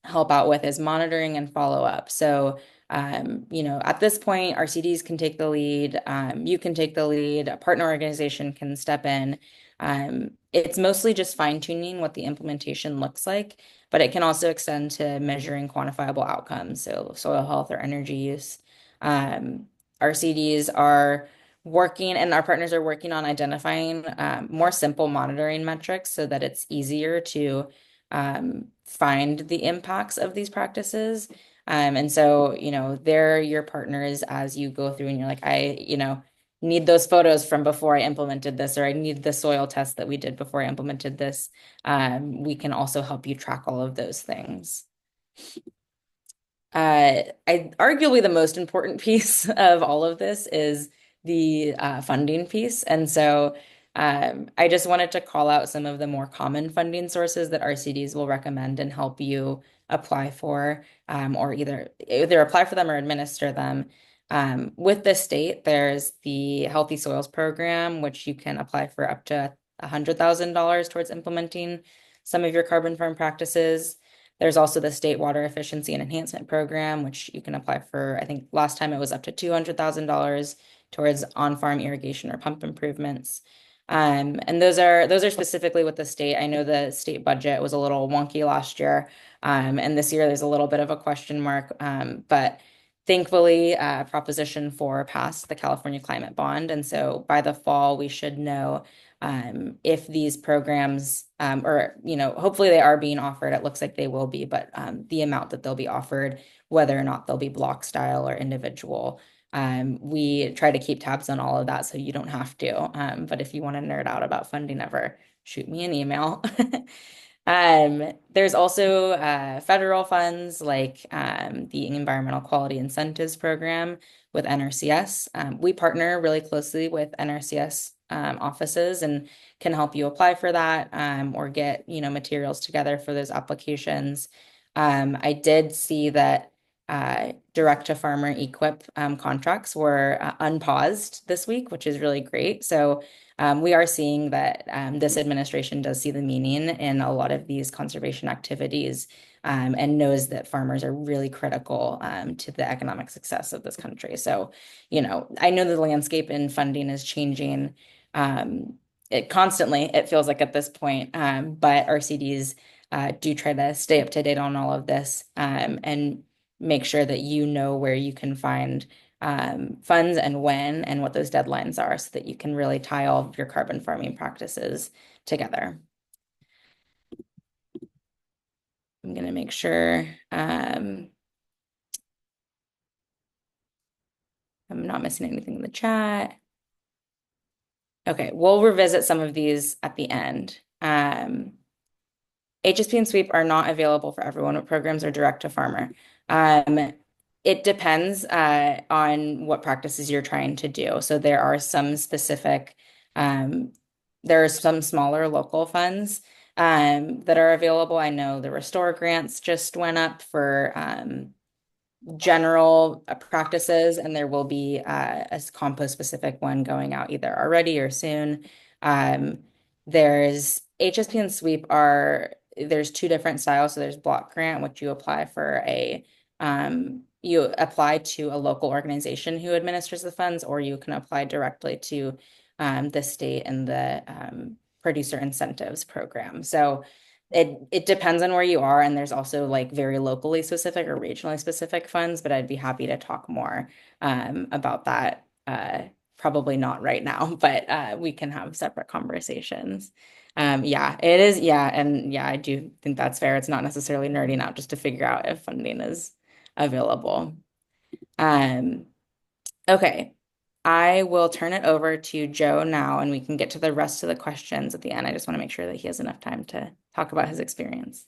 Speaker 2: help out with is monitoring and follow up. So, at this point, RCDs can take the lead, you can take the lead, a partner organization can step in. It's mostly just fine-tuning what the implementation looks like, but it can also extend to measuring quantifiable outcomes, so soil health or energy use. RCDs are working, and our partners are working on identifying more simple monitoring metrics so that it's easier to find the impacts of these practices. And so, they're your partners as you go through and you're like, need those photos from before I implemented this, or I need the soil test that we did before I implemented this. We can also help you track all of those things. Arguably the most important piece of all of this is the funding piece. And so I just wanted to call out some of the more common funding sources that RCDs will recommend and help you apply for, or either apply for them or administer them. With the state, there's the Healthy Soils Program, which you can apply for up to $100,000 towards implementing some of your carbon farm practices. There's also the State Water Efficiency and Enhancement Program, which you can apply for. I think last time it was up to $200,000 towards on-farm irrigation or pump improvements. And those are specifically with the state. I know the state budget was a little wonky last year, and this year there's a little bit of a question mark. But thankfully, Proposition 4 passed the California Climate Bond, and so by the fall we should know if these programs, or hopefully they are being offered. It looks like they will be, but the amount that they'll be offered, whether or not they'll be block style or individual. We try to keep tabs on all of that so you don't have to. But if you want to nerd out about funding ever, shoot me an email. There's also federal funds like the Environmental Quality Incentives Program with NRCS. We partner really closely with NRCS offices and can help you apply for that, or get materials together for those applications. I did see that direct to farmer equip contracts were unpaused this week, which is really great. So we are seeing that this administration does see the meaning in a lot of these conservation activities, and knows that farmers are really critical to the economic success of this country. So, I know the landscape in funding is changing it feels like at this point, but RCDs do try to stay up to date on all of this, and make sure that you know where you can find funds and when and what those deadlines are so that you can really tie all of your carbon farming practices together. I'm going to make sure I'm not missing anything in the chat. Okay, we'll revisit some of these at the end. HSP and sweep are not available for everyone. What programs are direct to farmer? It depends on what practices you're trying to do. So there are some smaller local funds that are available. I know the Restore grants just went up for general practices, and there will be a compost specific one going out either already or soon. There's HSP and sweep there's two different styles. So there's block grant, which you apply to a local organization who administers the funds, or you can apply directly to the state and the producer incentives program. So it depends on where you are, and there's also like very locally specific or regionally specific funds, but I'd be happy to talk more about that. Probably not right now, but we can have separate conversations. Yeah, it is. Yeah, and yeah, I do think that's fair. It's not necessarily nerding out just to figure out if funding is available. Okay. I will turn it over to Joe now, and we can get to the rest of the questions at the end. I just want to make sure that he has enough time to talk about his experience.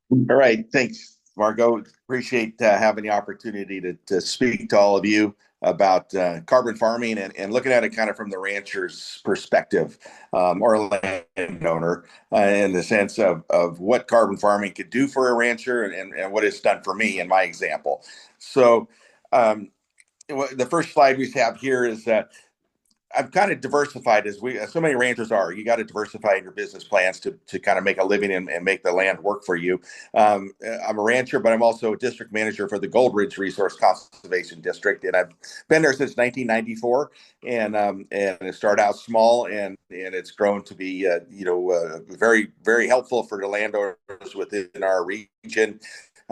Speaker 4: All right. Thanks, Margot. Appreciate having the opportunity to speak to all of you about carbon farming and looking at it kind of from the rancher's perspective, or landowner, in the sense of what carbon farming could do for a rancher and what it's done for me in my example. So the first slide we have here is I've kind of diversified as so many ranchers are. You got to diversify your business plans to kind of make a living and make the land work for you. I'm a rancher, but I'm also a district manager for the Gold Ridge Resource Conservation District, and I've been there since 1994. And it started out small, and it's grown to be very very helpful for the landowners within our region.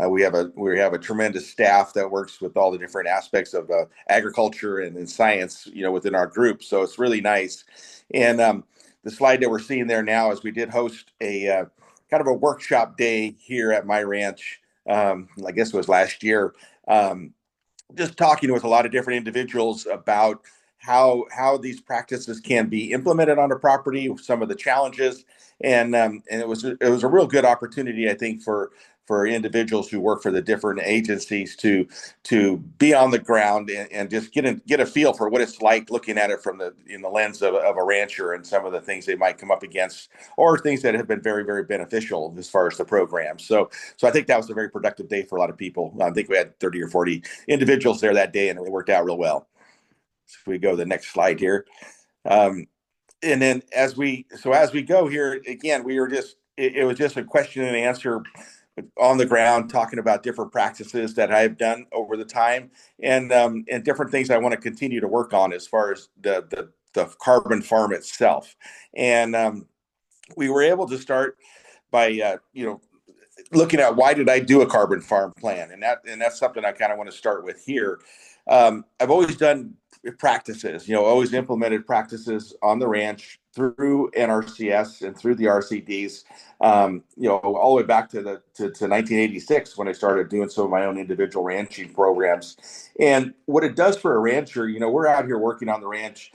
Speaker 4: We have a tremendous staff that works with all the different aspects of agriculture and science, within our group. So it's really nice. And the slide that we're seeing there now is we did host a kind of a workshop day here at my ranch. I guess it was last year. Just talking with a lot of different individuals about how these practices can be implemented on a property, some of the challenges, and it was a real good opportunity, I think, for individuals who work for the different agencies to be on the ground and just get a feel for what it's like looking at it in the lens of a rancher, and some of the things they might come up against, or things that have been very very beneficial as far as the program. So I think that was a very productive day for a lot of people. I think we had 30 or 40 individuals there that day, and it worked out real well. So if we go to the next slide here. And then as we go here again, it was just a question and answer on the ground, talking about different practices that I've done over the time, and different things I want to continue to work on as far as the carbon farm itself. And we were able to start by looking at, why did I do a carbon farm plan, and that's something I kind of want to start with here. I've always done practices, always implemented practices on the ranch through NRCS and through the RCDs, all the way back to 1986, when I started doing some of my own individual ranching programs. And what it does for a rancher, we're out here working on the ranch.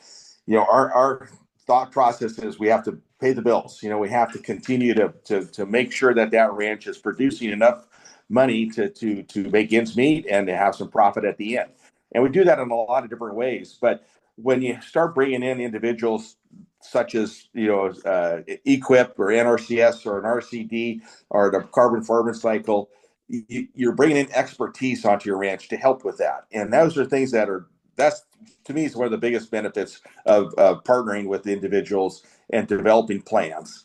Speaker 4: Our thought process is we have to pay the bills. We have to continue to make sure that ranch is producing enough money to make ends meet and to have some profit at the end. And we do that in a lot of different ways. But when you start bringing in individuals such as EQIP or NRCS or an RCD or the carbon farming cycle, you're bringing in expertise onto your ranch to help with that. And those are things that's, to me, is one of the biggest benefits of partnering with the individuals and developing plans.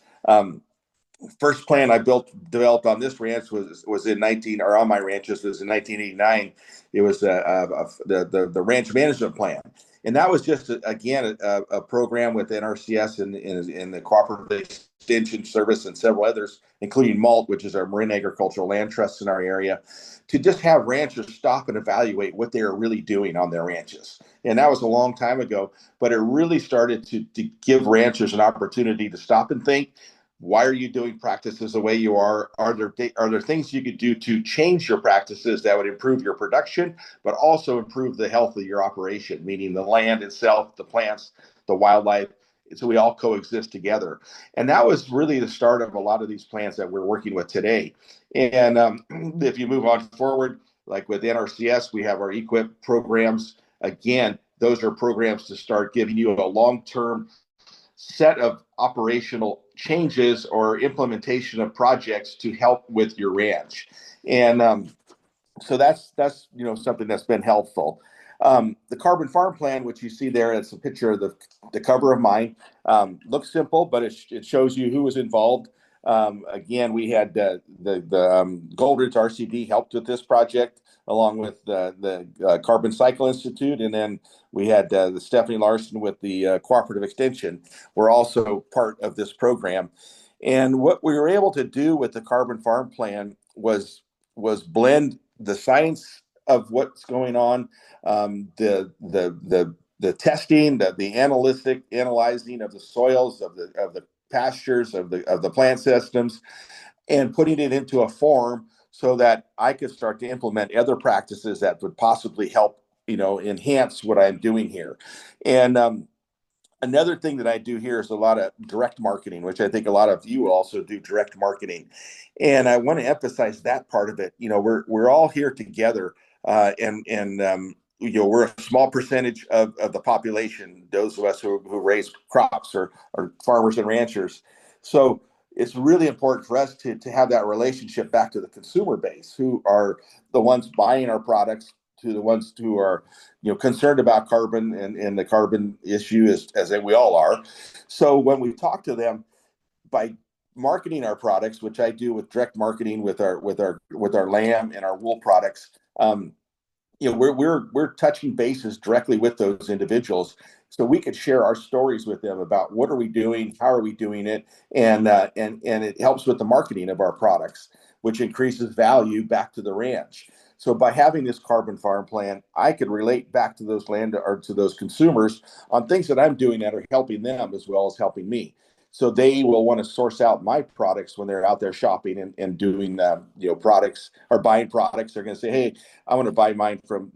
Speaker 4: First plan I developed on this ranch was in on my ranches was in 1989. It was the ranch management plan, and that was just a program with NRCS and the Cooperative Extension Service and several others, including MALT, which is our Marine Agricultural Land Trust in our area, to just have ranchers stop and evaluate what they are really doing on their ranches. And that was a long time ago, but it really started to give ranchers an opportunity to stop and think, why are you doing practices the way you are? Are there things you could do to change your practices that would improve your production, but also improve the health of your operation, meaning the land itself, the plants, the wildlife, so we all coexist together? And that was really the start of a lot of these plans that we're working with today. And if you move on forward, like with NRCS, we have our EQIP programs. Again, those are programs to start giving you a long-term set of operational changes or implementation of projects to help with your ranch. And so that's something that's been helpful. The carbon farm plan, which you see there, it's a picture of the cover of mine. Looks simple, but it shows you who was involved. Again, we had the Gold Ridge RCD helped with this project, along with the Carbon Cycle Institute, and then we had the Stephanie Larson with the Cooperative Extension were also part of this program. And what we were able to do with the carbon farm plan was blend the science of what's going on, the testing, the analyzing of the soils, of the pastures, of the plant systems, and putting it into a form so that I could start to implement other practices that would possibly help, enhance what I'm doing here. And another thing that I do here is a lot of direct marketing, which I think a lot of you also do, direct marketing. And I want to emphasize that part of it. We're all here together, and we're a small percentage of the population, those of us who raise crops or farmers and ranchers. So it's really important for us to have that relationship back to the consumer base, who are the ones buying our products, to the ones who are, concerned about carbon and the carbon issue, as we all are. So when we talk to them, by marketing our products, which I do with direct marketing with our lamb and our wool products, we're touching bases directly with those individuals, so we could share our stories with them about what are we doing, how are we doing it, and it helps with the marketing of our products, which increases value back to the ranch. So by having this carbon farm plan, I could relate back to those to those consumers on things that I'm doing that are helping them as well as helping me. So they will want to source out my products when they're out there shopping and doing products or buying products. They're going to say, hey, I want to buy mine from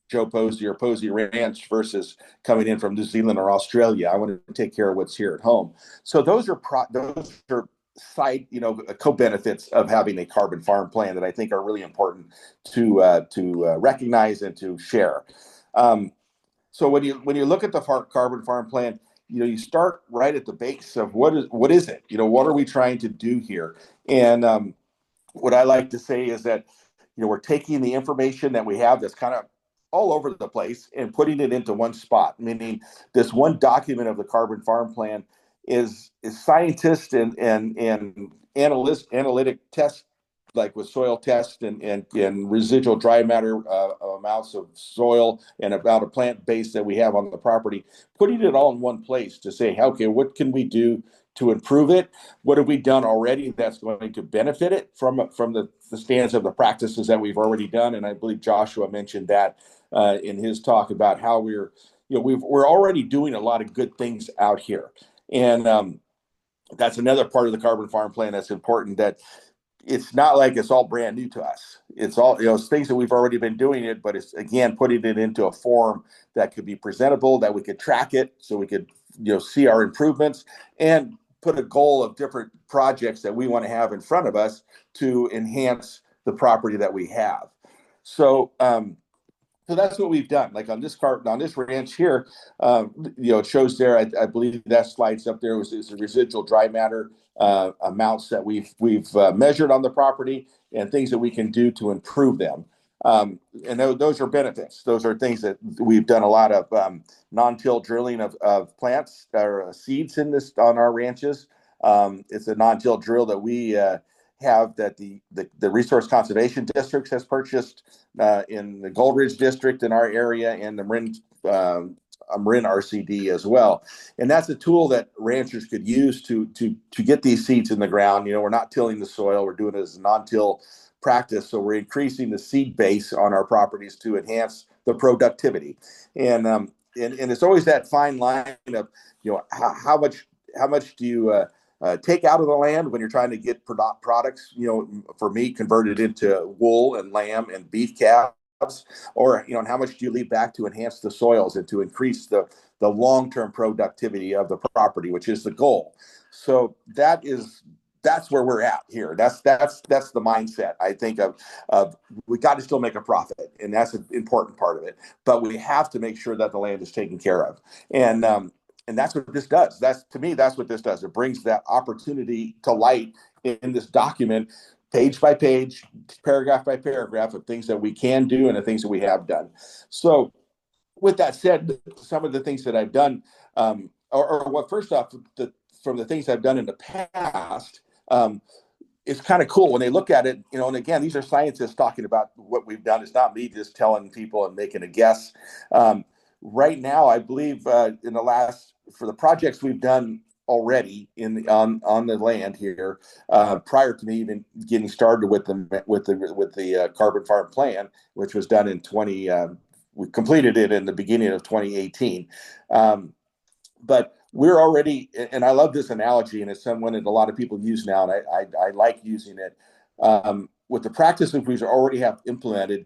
Speaker 4: Joe Posey or Posey Ranch versus coming in from New Zealand or Australia. I want to take care of what's here at home. So those are side co-benefits of having a carbon farm plan that I think are really important to recognize and to share. So when you look at the carbon farm plan, you start right at the base of what is it? What are we trying to do here? And what I like to say is that we're taking the information that we have that's kind of all over the place and putting it into one spot. Meaning, this one document of the carbon farm plan is scientists and analytic tests, like with soil tests and residual dry matter amounts of soil and about a plant base that we have on the property, putting it all in one place to say, okay, what can we do to improve it? What have we done already that's going to benefit it from the stands of the practices that we've already done? And I believe Joshua mentioned that in his talk about how we're already doing a lot of good things out here. And that's another part of the carbon farm plan that's important, that it's not like it's all brand new to us. It's all, it's things that we've already been doing it, but it's, again, putting it into a form that could be presentable, that we could track it so we could, see our improvements and put a goal of different projects that we want to have in front of us to enhance the property that we have. So that's what we've done. Like on this ranch here, it shows there. I believe that slides up there is the residual dry matter amounts that we've measured on the property and things that we can do to improve them. And those are benefits. Those are things that we've done a lot of non-till drilling of plants or seeds on our ranches. It's a non-till drill that we have that the Resource Conservation District has purchased in the Gold Ridge District in our area, and the Marin RCD as well. And that's a tool that ranchers could use to get these seeds in the ground. We're not tilling the soil. We're doing it as a non-till practice. So we're increasing the seed base on our properties to enhance the productivity. And it's always that fine line of, how much do you take out of the land when you're trying to get products, for meat converted into wool and lamb and beef calves, or, and how much do you leave back to enhance the soils and to increase the long-term productivity of the property, which is the goal. So that's where we're at here. That's the mindset, I think, of we got to still make a profit, and that's an important part of it. But we have to make sure that the land is taken care of, and that's what this does. To me, that's what this does. It brings that opportunity to light in this document, page by page, paragraph by paragraph, of things that we can do and the things that we have done. So, with that said, some of the things that I've done, first off, from the things I've done in the past. It's kind of cool when they look at it, and again, these are scientists talking about what we've done. It's not me just telling people and making a guess. Right now, I believe for the projects we've done already on the land here, prior to me even getting started with the carbon farm plan, which was done in we completed it in the beginning of 2018. But we're already, and I love this analogy, and it's someone that a lot of people use now, and I like using it. With the practices we already have implemented,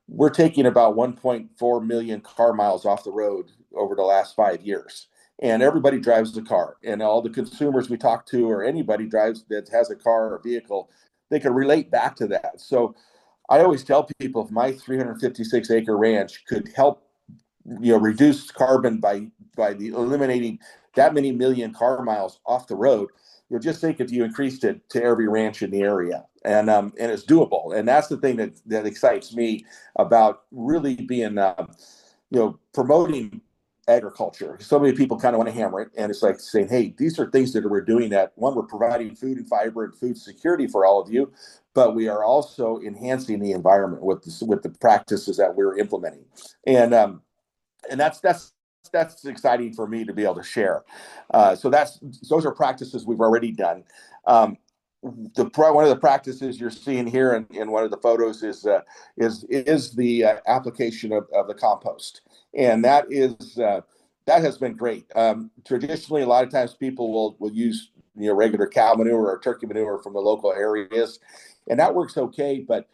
Speaker 4: we're taking about 1.4 million car miles off the road over the last 5 years. And everybody drives a car, and all the consumers we talk to, or anybody drives that has a car or vehicle, they can relate back to that. So I always tell people, if my 356 acre ranch could help reduce carbon by eliminating that many million car miles off the road, just think if you increased it to every ranch in the area. and it's doable. And that's the thing that excites me about really being promoting agriculture. So many people kind of want to hammer it, and it's like saying, hey, these are things that we're doing that, one, we're providing food and fiber and food security for all of you, but we are also enhancing the environment with the practices that we're implementing. And that's exciting for me to be able to share. So those are practices we've already done. One of the practices you're seeing here in one of the photos is the application of the compost, and that has been great. Traditionally, a lot of times people will use regular cow manure or turkey manure from the local areas, and that works okay, but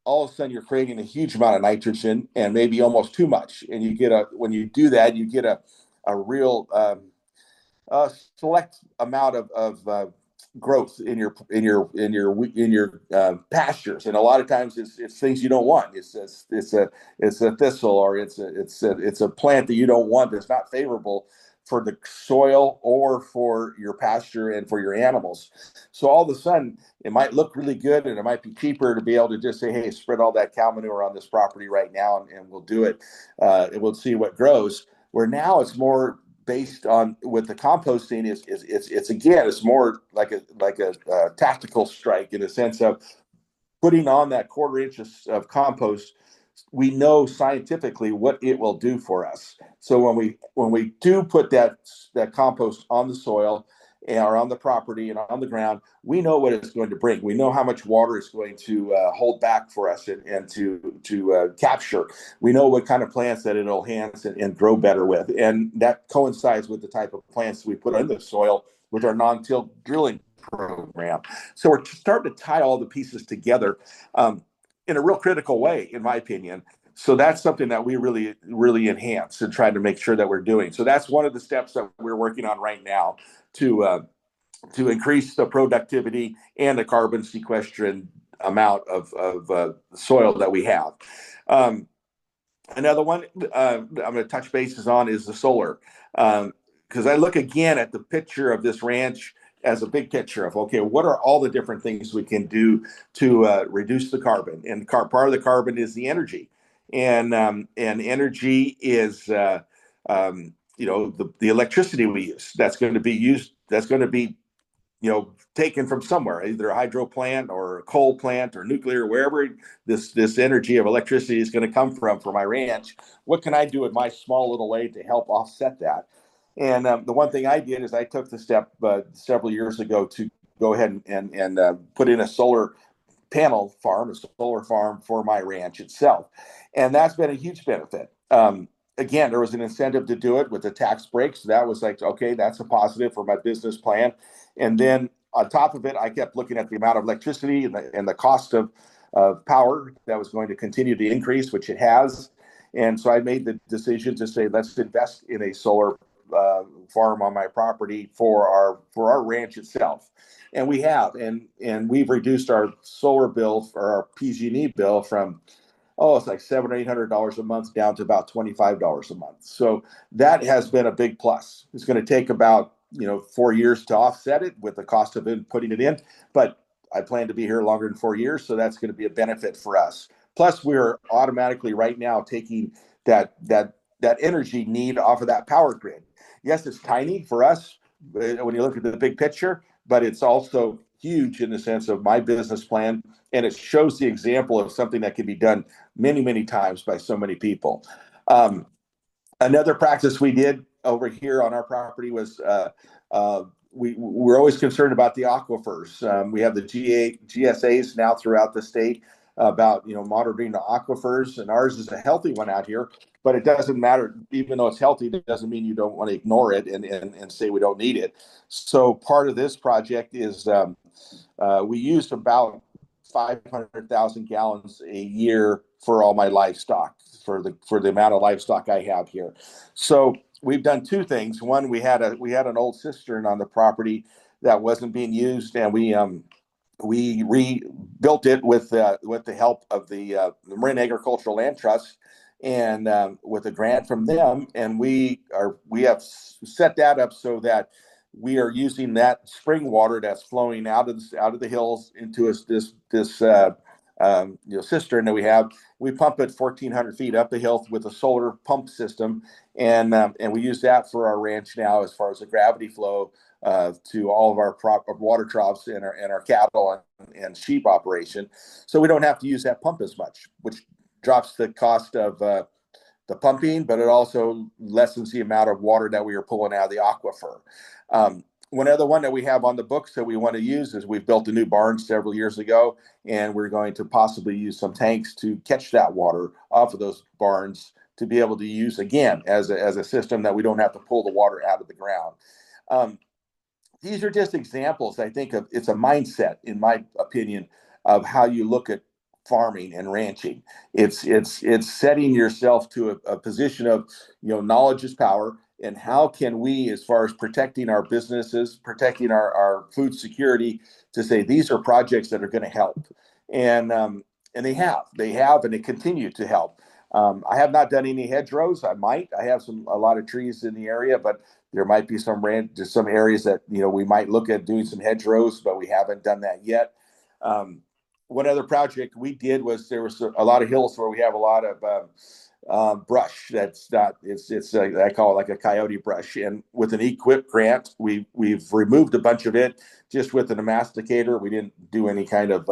Speaker 4: all of a sudden you're creating a huge amount of nitrogen and maybe almost too much, and when you do that, you get a real select amount of growth in your pastures, and a lot of times it's things you don't want. It's a thistle, or it's a plant that you don't want, that's not favorable for the soil or for your pasture and for your animals. So all of a sudden it might look really good, and it might be cheaper to be able to just say, hey, spread all that cow manure on this property right now, and we'll do it, and we'll see what grows. Where now it's more based on, with the composting, it's more like a tactical strike, in a sense of putting on that quarter inch of compost. We know scientifically what it will do for us. So when we do put that compost on the soil or on the property and on the ground, we know what it's going to bring. We know how much water it's going to hold back for us and to capture. We know what kind of plants that it'll enhance and grow better with, and that coincides with the type of plants we put in the soil with our non-till drilling program. So we're starting to tie all the pieces together in a real critical way, in my opinion. So that's something that we really, really enhance and try to make sure that we're doing. So that's one of the steps that we're working on right now to increase the productivity and the carbon sequestration amount of soil that we have. Another one I'm going to touch bases on is the solar, because I look again at the picture of this ranch as a big picture of, okay, what are all the different things we can do to reduce the carbon? And part of the carbon is the energy, and energy is the electricity we use. That's going to be used. That's going to be taken from somewhere, either a hydro plant or a coal plant or nuclear, wherever this energy of electricity is going to come from for my ranch. What can I do in my small little way to help offset that? And the one thing I did is I took the step several years ago to go ahead and put in a solar panel farm, a solar farm for my ranch itself. And that's been a huge benefit. Again, there was an incentive to do it with the tax breaks. So that was like, okay, that's a positive for my business plan. And then on top of it, I kept looking at the amount of electricity and the cost of power that was going to continue to increase, which it has. And so I made the decision to say, let's invest in a solar farm on my property for our ranch itself. And we have, and we've reduced our solar bill, or our PG&E bill, from it's like $700 or $800 a month down to about $25 a month. So that has been a big plus. It's going to take about 4 years to offset it with the cost of putting it in, but I plan to be here longer than 4 years, so that's going to be a benefit for us. Plus, we're automatically right now taking that energy need off of that power grid. Yes, it's tiny for us when you look at the big picture, but it's also huge in the sense of my business plan, and it shows the example of something that can be done many, many times by so many people. Another practice we did over here on our property was we're always concerned about the aquifers. We have the GSAs now throughout the state about monitoring the aquifers, and ours is a healthy one out here. But it doesn't matter, even though it's healthy, it doesn't mean you don't want to ignore it and say we don't need it. So part of this project is we use about 500,000 gallons a year for all my livestock, for the amount of livestock I have here. So we've done two things. One, we had an old cistern on the property that wasn't being used, and we rebuilt it with the help of the Marine Agricultural Land Trust, and with a grant from them, and we have set that up so that we are using that spring water that's flowing out of the hills into this cistern that we have. We pump it 1,400 feet up the hill with a solar pump system, and we use that for our ranch now as far as the gravity flow to all of our water troughs and our cattle and sheep operation. So we don't have to use that pump as much, which drops the cost of the pumping, but it also lessens the amount of water that we are pulling out of the aquifer. One other one that we have on the books that we want to use is we've built a new barn several years ago, and we're going to possibly use some tanks to catch that water off of those barns to be able to use again as a system that we don't have to pull the water out of the ground. These are just examples, I think, of it's a mindset, in my opinion, of how you look at farming and ranching. It's setting yourself to a position of, knowledge is power, and how can we, as far as protecting our businesses, protecting our food security, to say these are projects that are going to help, and they have, and they continue to help. I have not done any hedgerows. I might. I have a lot of trees in the area, but there might be some areas that we might look at doing some hedgerows, but we haven't done that yet. One other project we did was there was a lot of hills where we have a lot of brush. That's not it's I call it like a coyote brush. And with an EQIP grant, we've removed a bunch of it just with an masticator. We didn't do any kind of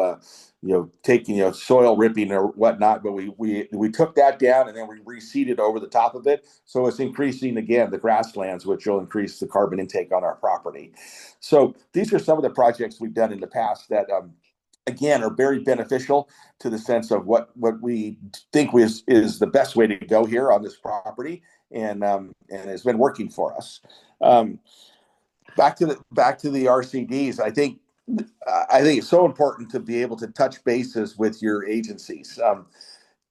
Speaker 4: taking soil ripping or whatnot, but we took that down and then we reseeded over the top of it. So it's increasing again the grasslands, which will increase the carbon intake on our property. So these are some of the projects we've done in the past that again are very beneficial to the sense of what we think is the best way to go here on this property, and has been working for us. Back to the RCDs, I think it's so important to be able to touch bases with your agencies.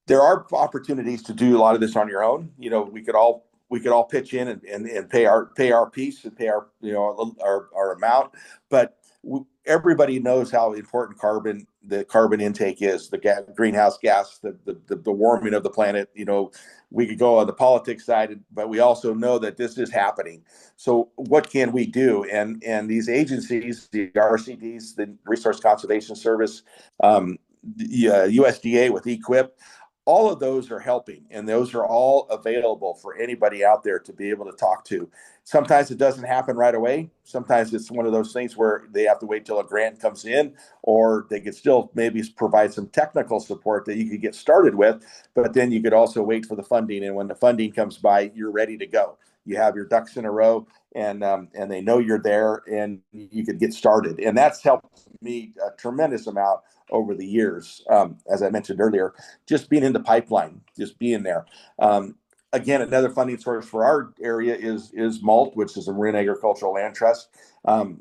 Speaker 4: There are opportunities to do a lot of this on your own. We could all pitch in and pay our piece and pay our amount, but everybody knows how important the carbon intake is, the greenhouse gas, the warming of the planet. We could go on the politics side, but we also know that this is happening. So what can we do? And these agencies, the RCDs, the Resource Conservation Service, the USDA with EQIP, all of those are helping, and those are all available for anybody out there to be able to talk to. Sometimes it doesn't happen right away. Sometimes it's one of those things where they have to wait till a grant comes in, or they could still maybe provide some technical support that you could get started with, but then you could also wait for the funding. And when the funding comes by, you're ready to go. You have your ducks in a row, and they know you're there, and you could get started. And that's helped me a tremendous amount over the years. As I mentioned earlier, just being in the pipeline, just being there. Again, another funding source for our area is MALT, which is a Marine Agricultural Land Trust.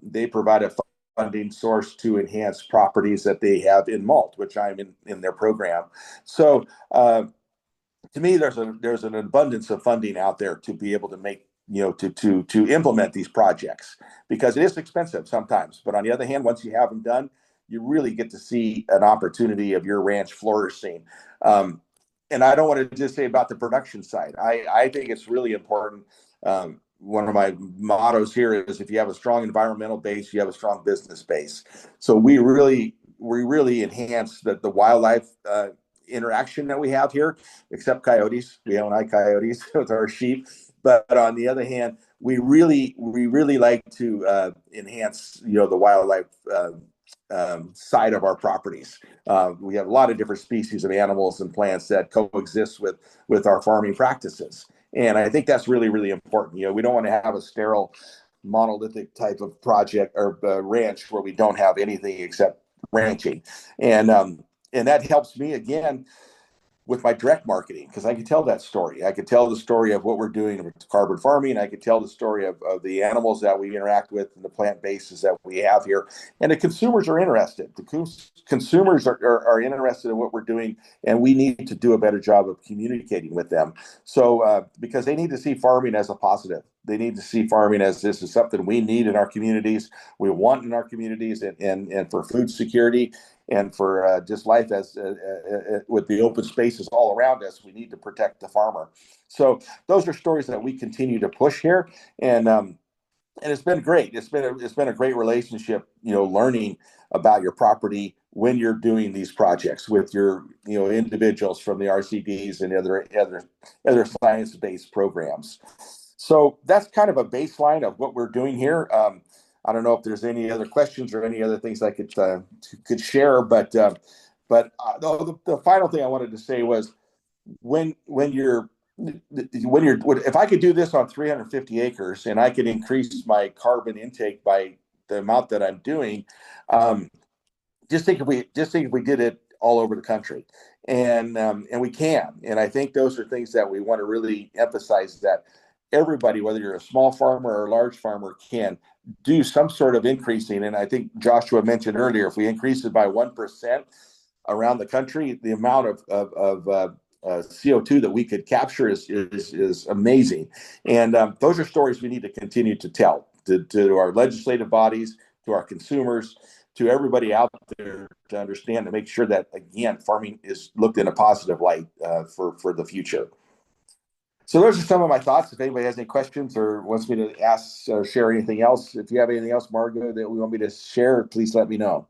Speaker 4: They provide a funding source to enhance properties that they have in MALT, which I'm in their program. So to me, there's an abundance of funding out there to be able to make, to implement these projects, because it is expensive sometimes. But on the other hand, once you have them done, you really get to see an opportunity of your ranch flourishing. And I don't want to just say about the production side. I think it's really important. One of my mottos here is, if you have a strong environmental base, you have a strong business base. So we really enhance the wildlife interaction that we have here, except coyotes. We don't like coyotes with our sheep. But on the other hand, we really like to enhance, the wildlife side of our properties. We have a lot of different species of animals and plants that coexist with our farming practices. And I think that's really, really important. We don't want to have a sterile, monolithic type of project or ranch where we don't have anything except ranching. And that helps me, again, with my direct marketing, because I could tell that story. I could tell the story of what we're doing with carbon farming. I could tell the story of the animals that we interact with and the plant bases that we have here. And the consumers are interested. The consumers are interested in what we're doing, and we need to do a better job of communicating with them. So because they need to see farming as a positive. They need to see farming as this is something we need in our communities, we want in our communities, and for food security, and for just life as with the open spaces all around us. We need to protect the farmer. So those are stories that we continue to push here. And and it's been great. It's been a great relationship, learning about your property when you're doing these projects with your, individuals from the RCDs and other science-based programs. So that's kind of a baseline of what we're doing here. I don't know if there's any other questions or any other things I could share, but the final thing I wanted to say was when you're if I could do this on 350 acres and I could increase my carbon intake by the amount that I'm doing, um, just think if we did it all over the country, and we can. And I think those are things that we want to really emphasize, that everybody, whether you're a small farmer or a large farmer, can do some sort of increasing. And I think Joshua mentioned earlier, if we increase it by 1% around the country, the amount of CO2 that we could capture is amazing. And those are stories we need to continue to tell to our legislative bodies, to our consumers, to everybody out there, to understand, to make sure that, again, farming is looked in a positive light for the future. So those are some of my thoughts. If anybody has any questions or wants me to ask or share anything else, if you have anything else, Margo, that we want me to share, please let me know.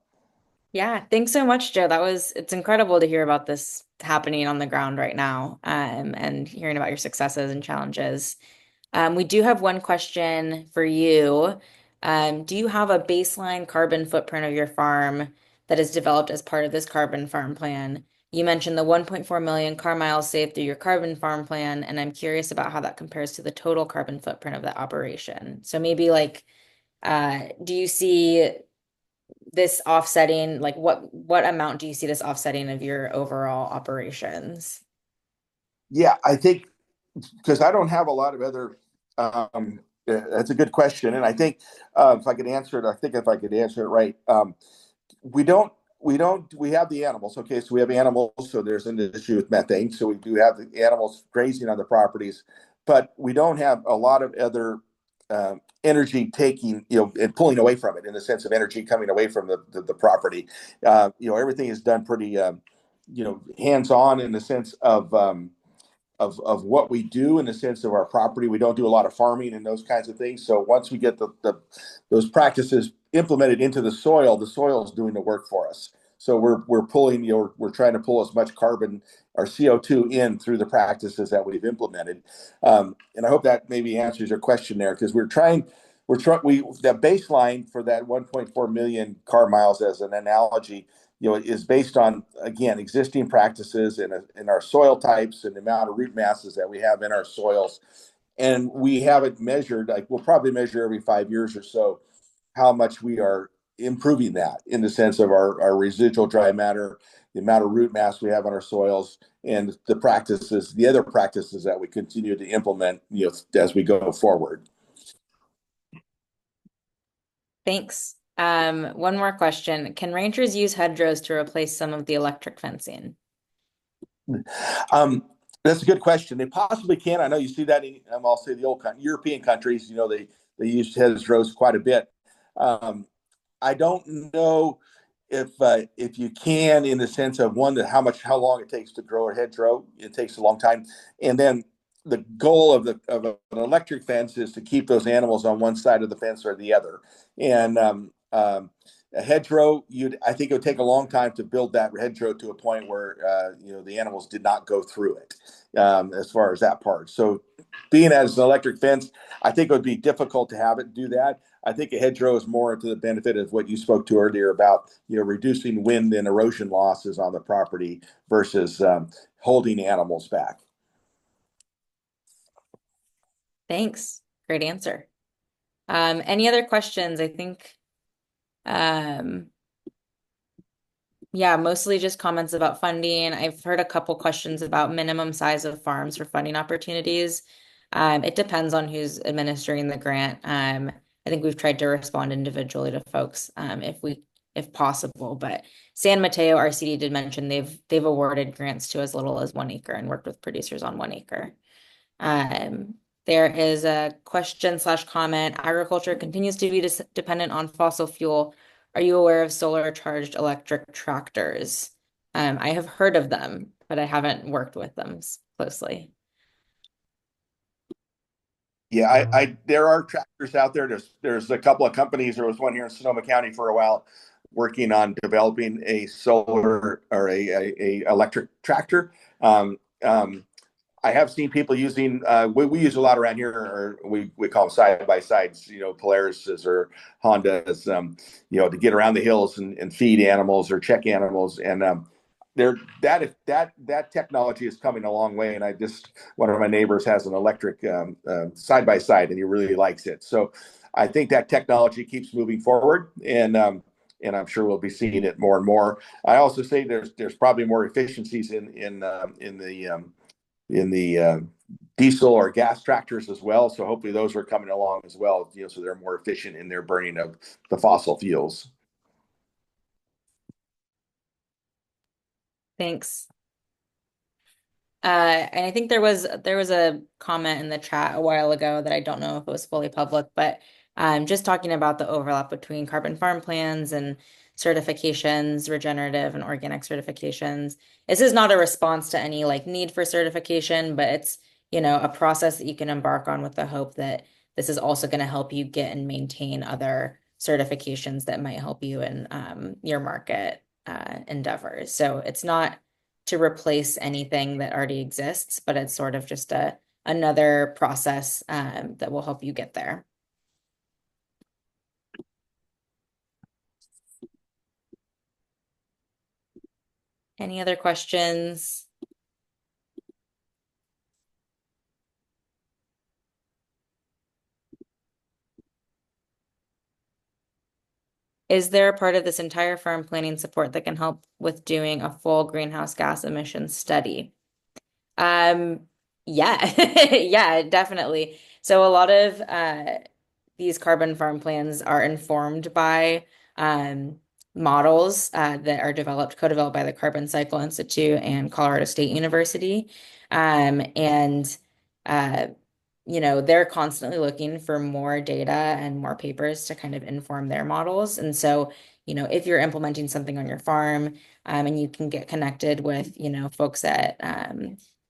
Speaker 2: Yeah, thanks so much, Joe. It's incredible to hear about this happening on the ground right now, and hearing about your successes and challenges. We do have one question for you. Do you have a baseline carbon footprint of your farm that is developed as part of this carbon farm plan? You mentioned the 1.4 million car miles saved through your carbon farm plan, and I'm curious about how that compares to the total carbon footprint of the operation. So maybe do you see this offsetting, like what amount do you see this offsetting of your overall operations?
Speaker 4: Yeah, I think, because I don't have a lot of other. That's a good question, and I think if I could answer it, I think if I could answer it right, we don't. We have the animals. Okay, so we have animals. So there's an issue with methane. So we do have the animals grazing on the properties, but we don't have a lot of other energy taking, and pulling away from it, in the sense of energy coming away from the property. Everything is done pretty, hands on, in the sense of what we do, in the sense of our property. We don't do a lot of farming and those kinds of things. So once we get those practices implemented into the soil is doing the work for us. So we're trying to pull as much carbon or CO2 in through the practices that we've implemented. And I hope that maybe answers your question there, because that baseline for that 1.4 million car miles, as an analogy, is based on, again, existing practices in our soil types and the amount of root masses that we have in our soils. And we haven't measured, like, we'll probably measure every 5 years or so how much we are improving that, in the sense of our residual dry matter, the amount of root mass we have on our soils, and the other practices that we continue to implement, as we go forward.
Speaker 2: Thanks. One more question. Can ranchers use hedgerows to replace some of the electric fencing?
Speaker 4: That's a good question. They possibly can. I know you see that in, I'll say, the old European countries. They use hedgerows quite a bit. I don't know if you can, in the sense of, one, that how long it takes to grow a hedgerow. It takes a long time, and then the goal of an electric fence is to keep those animals on one side of the fence or the other. And a hedgerow, I think it would take a long time to build that hedgerow to a point where the animals did not go through it, as far as that part. So, being as an electric fence, I think it would be difficult to have it do that. I think a hedgerow is more to the benefit of what you spoke to earlier about, reducing wind and erosion losses on the property versus holding animals back.
Speaker 2: Thanks. Great answer. Any other questions? I think, yeah, mostly just comments about funding. I've heard a couple questions about minimum size of farms for funding opportunities. It depends on who's administering the grant. I think we've tried to respond individually to folks, if possible. But San Mateo RCD did mention they've awarded grants to as little as 1 acre and worked with producers on 1 acre. There is a question/comment. Agriculture continues to be dependent on fossil fuel. Are you aware of solar charged electric tractors? I have heard of them, but I haven't worked with them closely.
Speaker 4: Yeah,
Speaker 3: Um,
Speaker 4: there are tractors out there. There's a couple of companies. There was one here in Sonoma County for a while working on developing a solar or a electric tractor. Um, um, I have seen people using we use a lot around here, or we call them side by sides, Polarises or Hondas, to get around the hills and feed animals or check animals. And there that technology is coming a long way. And I just one of my neighbors has an electric side by side, and he really likes it. So I think that technology keeps moving forward, and I'm sure we'll be seeing it more and more. I also say there's probably more efficiencies in the diesel or gas tractors as well. So hopefully those are coming along as well, so they're more efficient in their burning of the fossil fuels.
Speaker 2: Thanks. And I think there was a comment in the chat a while ago that I don't know if it was fully public, but just talking about the overlap between carbon farm plans and certifications, regenerative and organic certifications. This is not a response to any like need for certification, but it's, a process that you can embark on with the hope that this is also going to help you get and maintain other certifications that might help you in your market endeavors. So it's not to replace anything that already exists, but it's sort of just another process that will help you get there. Any other questions? Is there a part of this entire farm planning support that can help with doing a full greenhouse gas emissions study? Yeah, yeah, definitely. So a lot of these carbon farm plans are informed by models that are co-developed by the Carbon Cycle Institute and Colorado State University. And uh, they're constantly looking for more data and more papers to kind of inform their models. And so, if you're implementing something on your farm, and you can get connected with, folks at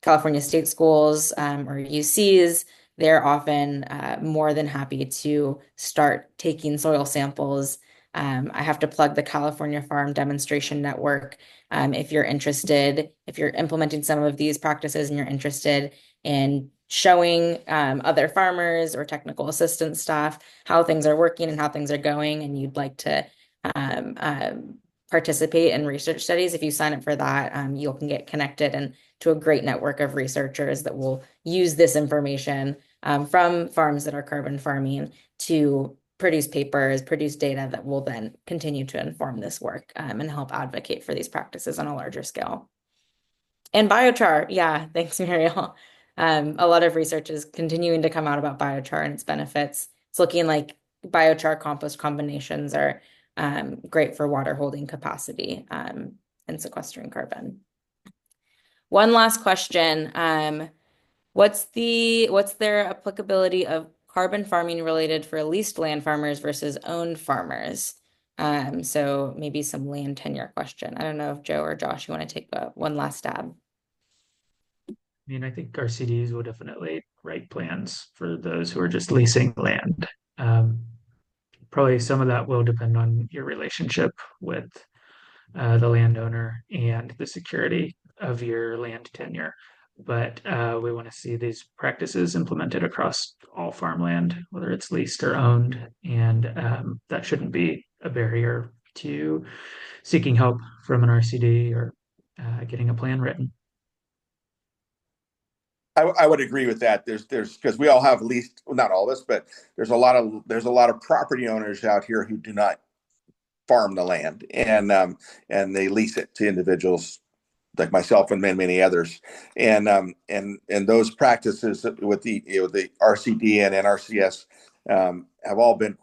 Speaker 2: California state schools or UCs, they're often more than happy to start taking soil samples. I have to plug the California Farm Demonstration Network. If you're interested, if you're implementing some of these practices and you're interested in showing other farmers or technical assistance staff how things are working and how things are going, and you'd like to participate in research studies, if you sign up for that, you can get connected and to a great network of researchers that will use this information from farms that are carbon farming to produce papers, produce data that will then continue to inform this work and help advocate for these practices on a larger scale. And biochar, yeah, thanks, Muriel. A lot of research is continuing to come out about biochar and its benefits. It's looking like biochar compost combinations are great for water holding capacity and sequestering carbon. One last question. What's their applicability of carbon farming related for leased land farmers versus owned farmers? So maybe some land tenure question. I don't know if Joe or Josh, you want to take one last stab.
Speaker 3: I mean, I think RCDs will definitely write plans for those who are just leasing land. Um, Probably some of that will depend on your relationship with the landowner and the security of your land tenure. But we want to see these practices implemented across all farmland, whether it's leased or owned, and that shouldn't be a barrier to seeking help from an RCD or getting a plan written.
Speaker 4: I would agree with that. There's because we all have leased, well, not all of us, but there's a lot of property owners out here who do not farm the land, and they lease it to individuals like myself and many others, and those practices with the RCD and NRCS have all been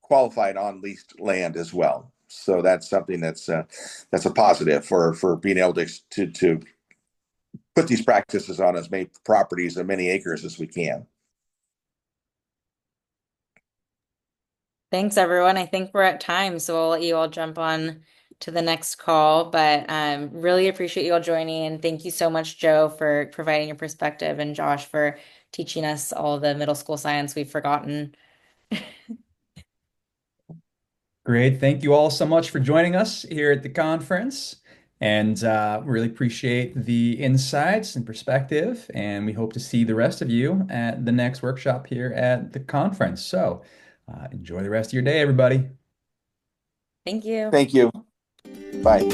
Speaker 4: qualified on leased land as well. So that's something that's a positive for being able to put these practices on as many properties and many acres as we can.
Speaker 2: Thanks, everyone. I think we're at time, so I'll let you all jump on to the next call. But really appreciate you all joining. And thank you so much, Joe, for providing your perspective, and Josh for teaching us all the middle school science we've forgotten.
Speaker 1: Great. Thank you all so much for joining us here at the conference. And really appreciate the insights and perspective. And we hope to see the rest of you at the next workshop here at the conference. So enjoy the rest of your day, everybody.
Speaker 2: Thank you.
Speaker 4: Thank you. Bye.